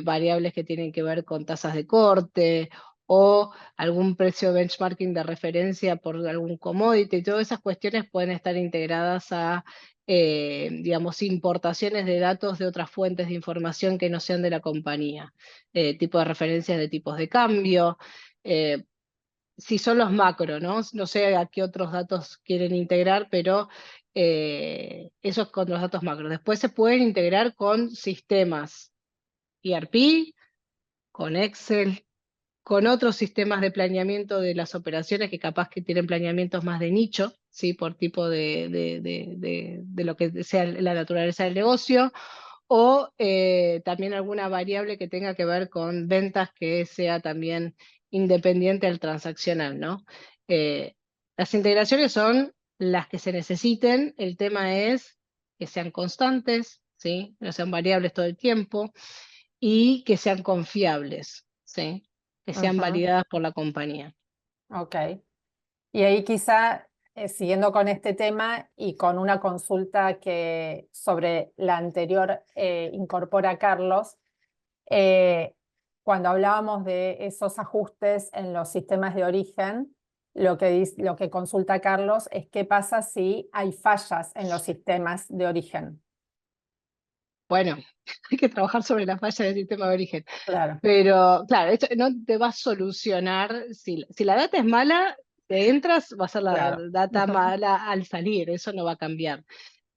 variables que tienen que ver con tasas de corte o algún precio benchmarking de referencia por algún commodity. Todas esas cuestiones pueden estar integradas a, digamos, importaciones de datos de otras fuentes de información que no sean de la compañía, tipo de referencias de tipos de cambio. Si son los macro, ¿no? No sé a qué otros datos quieren integrar, pero eso es con los datos macro. Después se pueden integrar con sistemas ERP, con Excel, con otros sistemas de planeamiento de las operaciones que capaz que tienen planeamientos más de nicho, ¿sí? Por tipo de lo que sea la naturaleza del negocio, o también alguna variable que tenga que ver con ventas que sea también independiente del transaccional, ¿no? Eh, las integraciones son las que se necesiten, el tema es que sean constantes, ¿sí? No sean variables todo el tiempo y que sean confiables, ¿sí? Que sean Ujú, validadas por la compañía. ok. Y ahí quizá, siguiendo con este tema y con una consulta que sobre la anterior incorpora Carlos, eh, cuando hablábamos de esos ajustes en los sistemas de origen, lo que consulta Carlos es qué pasa si hay fallas en los sistemas de origen. Bueno, hay que trabajar sobre la falla del sistema de origen. Claro, Pero claro, esto no te va a solucionar, si la data es mala, te entras, va a ser la claro. data Ujú, mala al salir, eso no va a cambiar.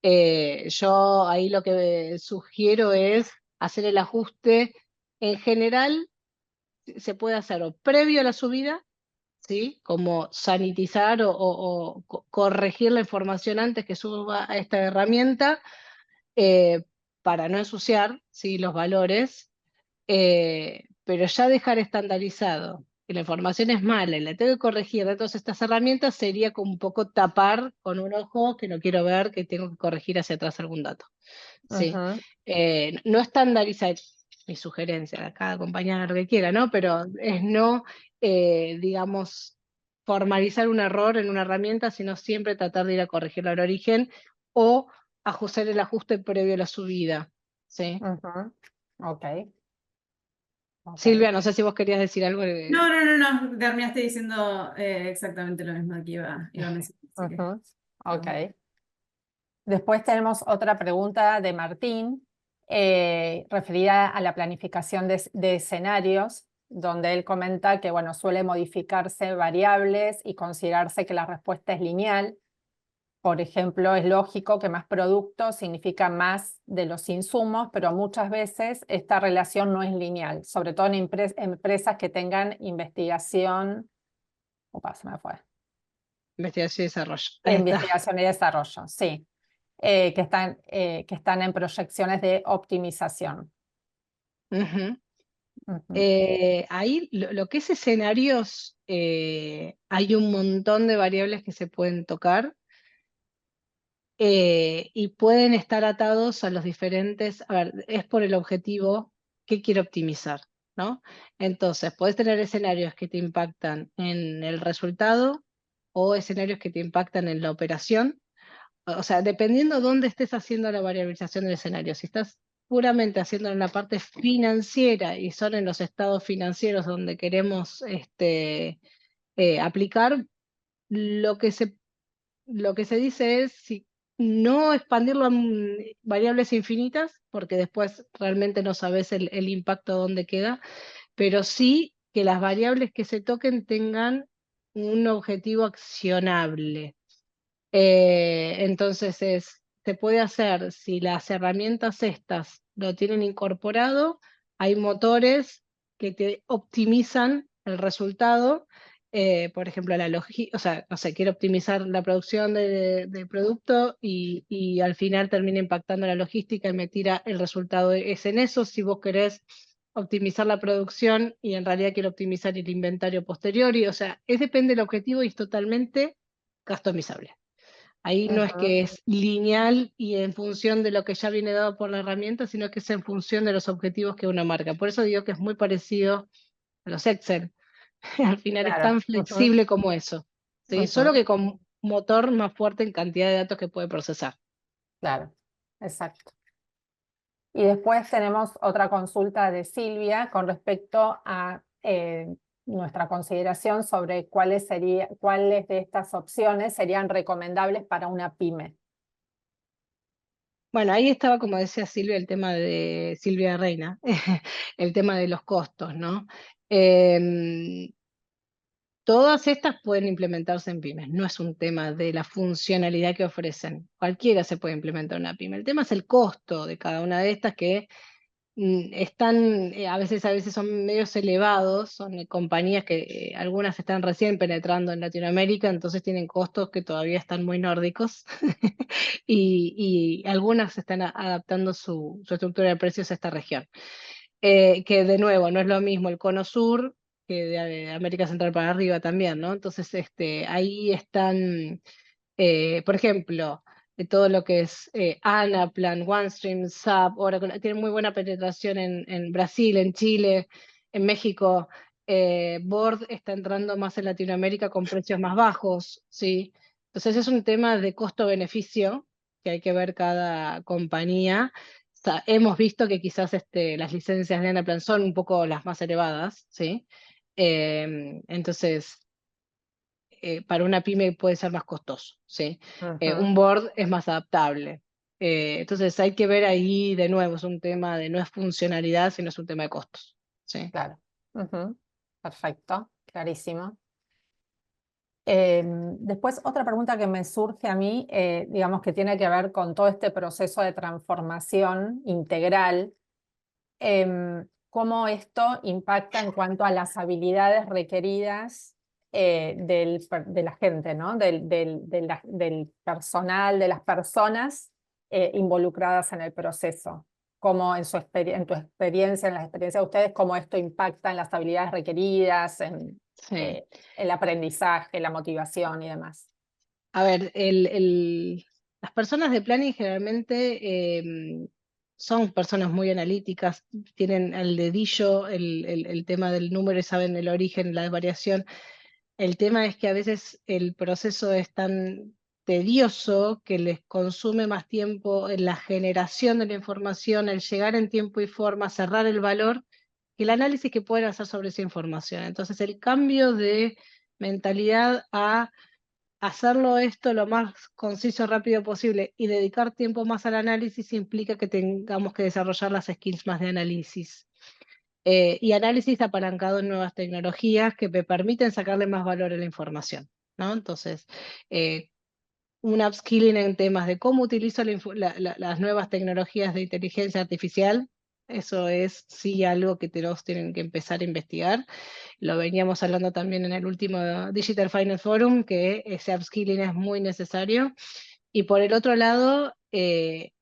Yo ahí lo que sugiero es hacer el ajuste. En general, se puede hacer o previo a la subida, ¿sí? Como sanitizar o corregir la información antes que suba a esta herramienta, para no ensuciar, ¿sí? Los valores, pero ya dejar estandarizado que la información es mala y la tengo que corregir de todas estas herramientas sería como un poco tapar con un ojo que no quiero ver que tengo que corregir hacia atrás algún dato. ¿Sí? Ujú. No estandarizar, mi sugerencia, a cada compañía lo que quiera, ¿no? Pero es no, digamos, formalizar un error en una herramienta, sino siempre tratar de ir a corregirlo al origen o ajustar el ajuste previo a la subida. ¿Sí? Ujú. Ok, ok. Silvia, no sé si vos querías decir algo. No, terminaste diciendo exactamente lo mismo que iba a mencionar. Así que, Ujú. Ok. no. Después tenemos otra pregunta de Martín, referida a la planificación de escenarios, donde él comenta que, bueno, suele modificarse variables y considerarse que la respuesta es lineal. Por ejemplo, es lógico que más producto significa más de los insumos, pero muchas veces esta relación no es lineal, sobre todo en empresas que tengan investigación, opa, se me fue, Investigación y desarrollo. Ahí está. investigación y desarrollo, sí, que están en proyecciones de optimización. Ujú. Ujú. Ahí lo que es escenarios, hay un montón de variables que se pueden tocar, y pueden estar atados a los diferentes, a ver, es por el objetivo que quiero optimizar, ¿no? Entonces, puedes tener escenarios que te impactan en el resultado o escenarios que te impactan en la operación. O sea, dependiendo dónde estés haciendo la variabilización del escenario, si estás puramente haciendo en la parte financiera y son en los estados financieros donde queremos aplicar, lo que se, lo que se dice es si no expandirlo a variables infinitas, porque después realmente no sabes el impacto dónde queda, pero sí que las variables que se toquen tengan un objetivo accionable. Entonces se puede hacer, si las herramientas estas lo tienen incorporado, hay motores que te optimizan el resultado. Por ejemplo, o sea, no sé, quiero optimizar la producción de producto y al final termina impactando la logística y me tira el resultado. Es en eso, si vos querés optimizar la producción y en realidad quiero optimizar el inventario posterior, o sea, depende del objetivo y es totalmente customizable. Ahí no es Ujú. que es lineal y en función de lo que ya viene dado por la herramienta, sino que es en función de los objetivos que una marca. Por eso digo que es muy parecido a los Excel. Al final es Claro. tan Ujú. flexible como eso, ¿sí? Solo Ujú. que con motor más fuerte en cantidad de datos que puede procesar. Claro, exacto. Y después tenemos otra consulta de Silvia con respecto a nuestra consideración sobre cuáles de estas opciones serían recomendables para una pyme. Bueno, ahí estaba, como decía Silvia, el tema de Silvia Reina, el tema de los costos, ¿no? Em, Todas estas pueden implementarse en pymes, no es un tema de la funcionalidad que ofrecen. Cualquiera se puede implementar una pyme. El tema es el costo de cada una de estas que están, a veces son medios elevados, son compañías que algunas están recién penetrando en Latinoamérica, entonces tienen costos que todavía están muy nórdicos y algunas están adaptando su estructura de precios a esta región. Que de nuevo, no es lo mismo el cono sur que de América Central para arriba también, ¿no? Entonces, ahí están, por ejemplo, de todo lo que es Anaplan, OneStream, SAP, Oracle, tienen muy buena penetración en Brasil, en Chile, en México. Board está entrando más en Latinoamérica con precios más bajos, ¿sí? Entonces es un tema de costo-beneficio que hay que ver cada compañía. Hemos visto que quizás las licencias de Anaplan son un poco las más elevadas, ¿sí? Entonces, para una pyme puede ser más costoso, ¿sí? Un Ujú. board es más adaptable. Entonces hay que ver ahí de nuevo, es un tema de no es funcionalidad, sino es un tema de costos, ¿sí? Claro. Ujú. Perfecto, clarísimo. Después, otra pregunta que me surge a mí, digamos que tiene que ver con todo este proceso de transformación integral, cómo esto impacta en cuanto a las habilidades requeridas de la gente, ¿no? Del personal, de las personas involucradas en el proceso. Cómo en tu experiencia, en la experiencia de ustedes, cómo esto impacta en las habilidades requeridas, Sí. el aprendizaje, la motivación y demás. A ver, las personas de planning generalmente son personas muy analíticas, tienen al dedillo el tema del número y saben el origen, la variación. El tema es que a veces el proceso es tan tedioso que les consume más tiempo en la generación de la información, el llegar en tiempo y forma, cerrar el valor, que el análisis que pueden hacer sobre esa información. Entonces, el cambio de mentalidad a hacerlo esto lo más conciso, rápido posible y dedicar tiempo más al análisis implica que tengamos que desarrollar las skills más de análisis. Y análisis apalancado en nuevas tecnologías que me permiten sacarle más valor a la información, ¿no? Entonces, un upskilling en temas de cómo utilizo las nuevas tecnologías de inteligencia artificial, eso es sí algo que todos tienen que empezar a investigar. Lo veníamos hablando también en el último Digital Finance Forum, que ese upskilling es muy necesario. Y por el otro lado, el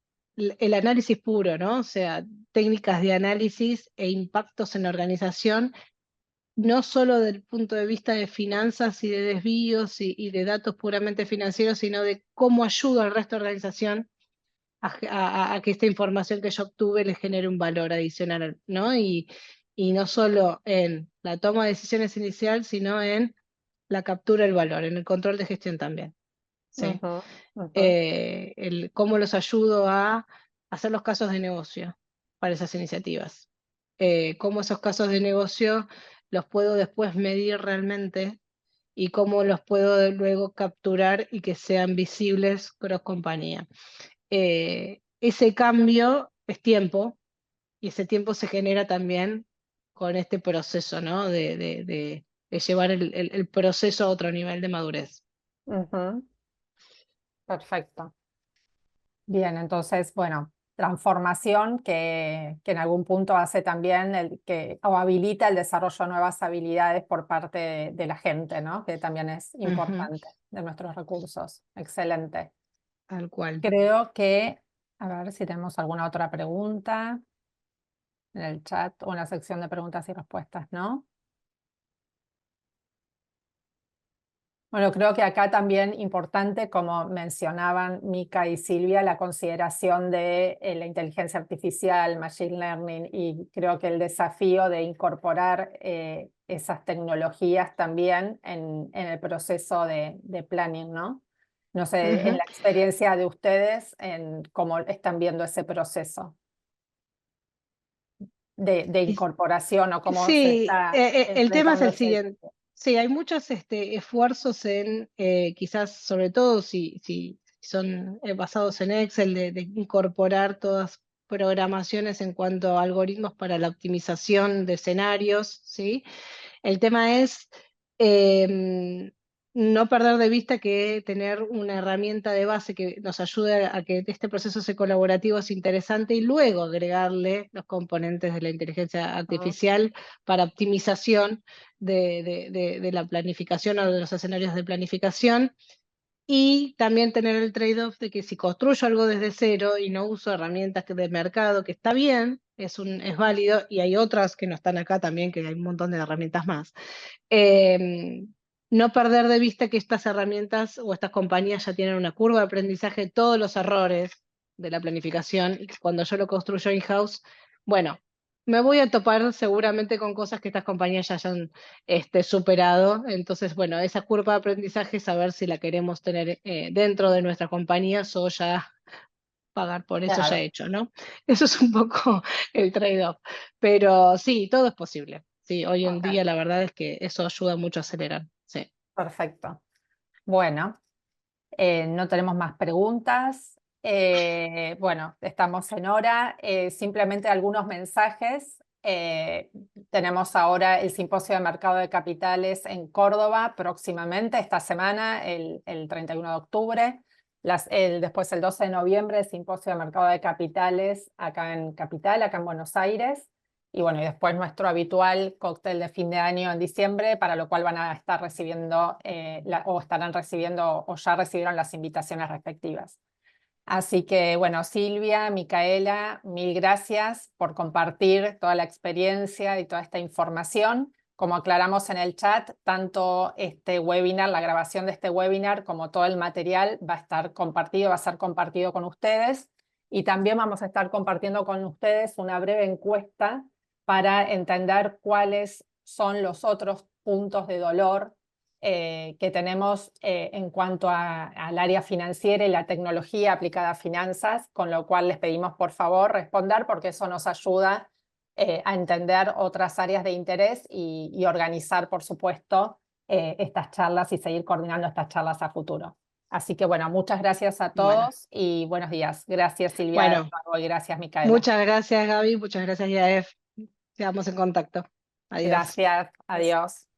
análisis puro, ¿no? O sea, técnicas de análisis e impactos en la organización, no solo del punto de vista de finanzas y de desvíos y de datos puramente financieros, sino de cómo ayuda al resto de la organización a que esta información que yo obtuve les genere un valor adicional, ¿no? Y no solo en la toma de decisiones inicial, sino en la captura del valor, en el control de gestión también, ¿sí? Ujú, ujú. Cómo los ayudo a hacer los casos de negocio para esas iniciativas. Cómo esos casos de negocio los puedo después medir realmente y cómo los puedo luego capturar y que sean visibles cross compañía. Ese cambio es tiempo y ese tiempo se genera también con este proceso, ¿no? De llevar el proceso a otro nivel de madurez. Ujú. Perfecto. Bien, entonces, bueno, transformación que en algún punto hace también o habilita el desarrollo de nuevas habilidades por parte de la gente, ¿no? Que también es Ujú, importante de nuestros recursos. Excelente. tal cual. Creo que, a ver si tenemos alguna otra pregunta en el chat o en la sección de preguntas y respuestas, ¿no? Bueno, creo que acá también importante, como mencionaban Mica y Silvia, la consideración de la inteligencia artificial, machine learning, y creo que el desafío de incorporar esas tecnologías también en el proceso de planning, ¿no? No sé, en Ujú. la experiencia de ustedes, en cómo están viendo ese proceso de Y incorporación o cómo se sí, está el tema es enfrentando el ese siguiente. desafío. Sí, hay muchos esfuerzos en, quizás sobre todo si son basados en Excel, de incorporar todas programaciones en cuanto a algoritmos para la optimización de escenarios, ¿sí? El tema es no perder de vista que tener una herramienta de base que nos ayude a que este proceso sea colaborativo es interesante y luego agregarle los componentes de la inteligencia Ujú, artificial para optimización de la planificación o de los escenarios de planificación. Y también tener el trade-off de que si construyo algo desde cero y no uso herramientas de mercado, que está bien, es válido, y hay otras que no están acá también, que hay un montón de herramientas más. eh, no perder de vista que estas herramientas o estas compañías ya tienen una curva de aprendizaje de todos los errores de la planificación y que cuando yo lo construyo in-house, bueno, me voy a topar seguramente con cosas que estas compañías ya hayan superado. Entonces, bueno, esa curva de aprendizaje, saber si la queremos tener dentro de nuestras compañías o ya pagar por eso ya claro, hecho, ¿no? Eso es un poco el trade-off. Pero sí, todo es posible. Sí, hoy en día ok, la verdad es que eso ayuda mucho a acelerar. Sí. perfecto. Bueno. No tenemos más preguntas. Bueno, estamos en hora. Simplemente algunos mensajes. tenemos ahora el Simposio de Mercado de Capitales en Córdoba próximamente, esta semana, el 31 de octubre. Después el 12 de noviembre el Simposio de Mercado de Capitales acá en Capital, acá en Buenos Aires. Y bueno, y después nuestro habitual cóctel de fin de año en diciembre, para lo cual van a estar recibiendo, o estarán recibiendo, o ya recibieron las invitaciones respectivas. Así que, bueno, Silvia, Micaela, mil gracias por compartir toda la experiencia y toda esta información. Como aclaramos en el chat, tanto este webinar, la grabación de este webinar, como todo el material va a estar compartido, va a ser compartido con ustedes. Y también vamos a estar compartiendo con ustedes una breve encuesta para entender cuáles son los otros puntos de dolor que tenemos en cuanto al área financiera y la tecnología aplicada a finanzas, con lo cual les pedimos por favor responder, porque eso nos ayuda a entender otras áreas de interés y organizar, por supuesto, estas charlas y seguir coordinando estas charlas a futuro. Así que bueno, muchas gracias a todos y buenos días. Gracias Silvia y gracias Micaela. Muchas gracias Gaby, muchas gracias Yaef. Quedamos en contacto. Adiós. Gracias, adiós.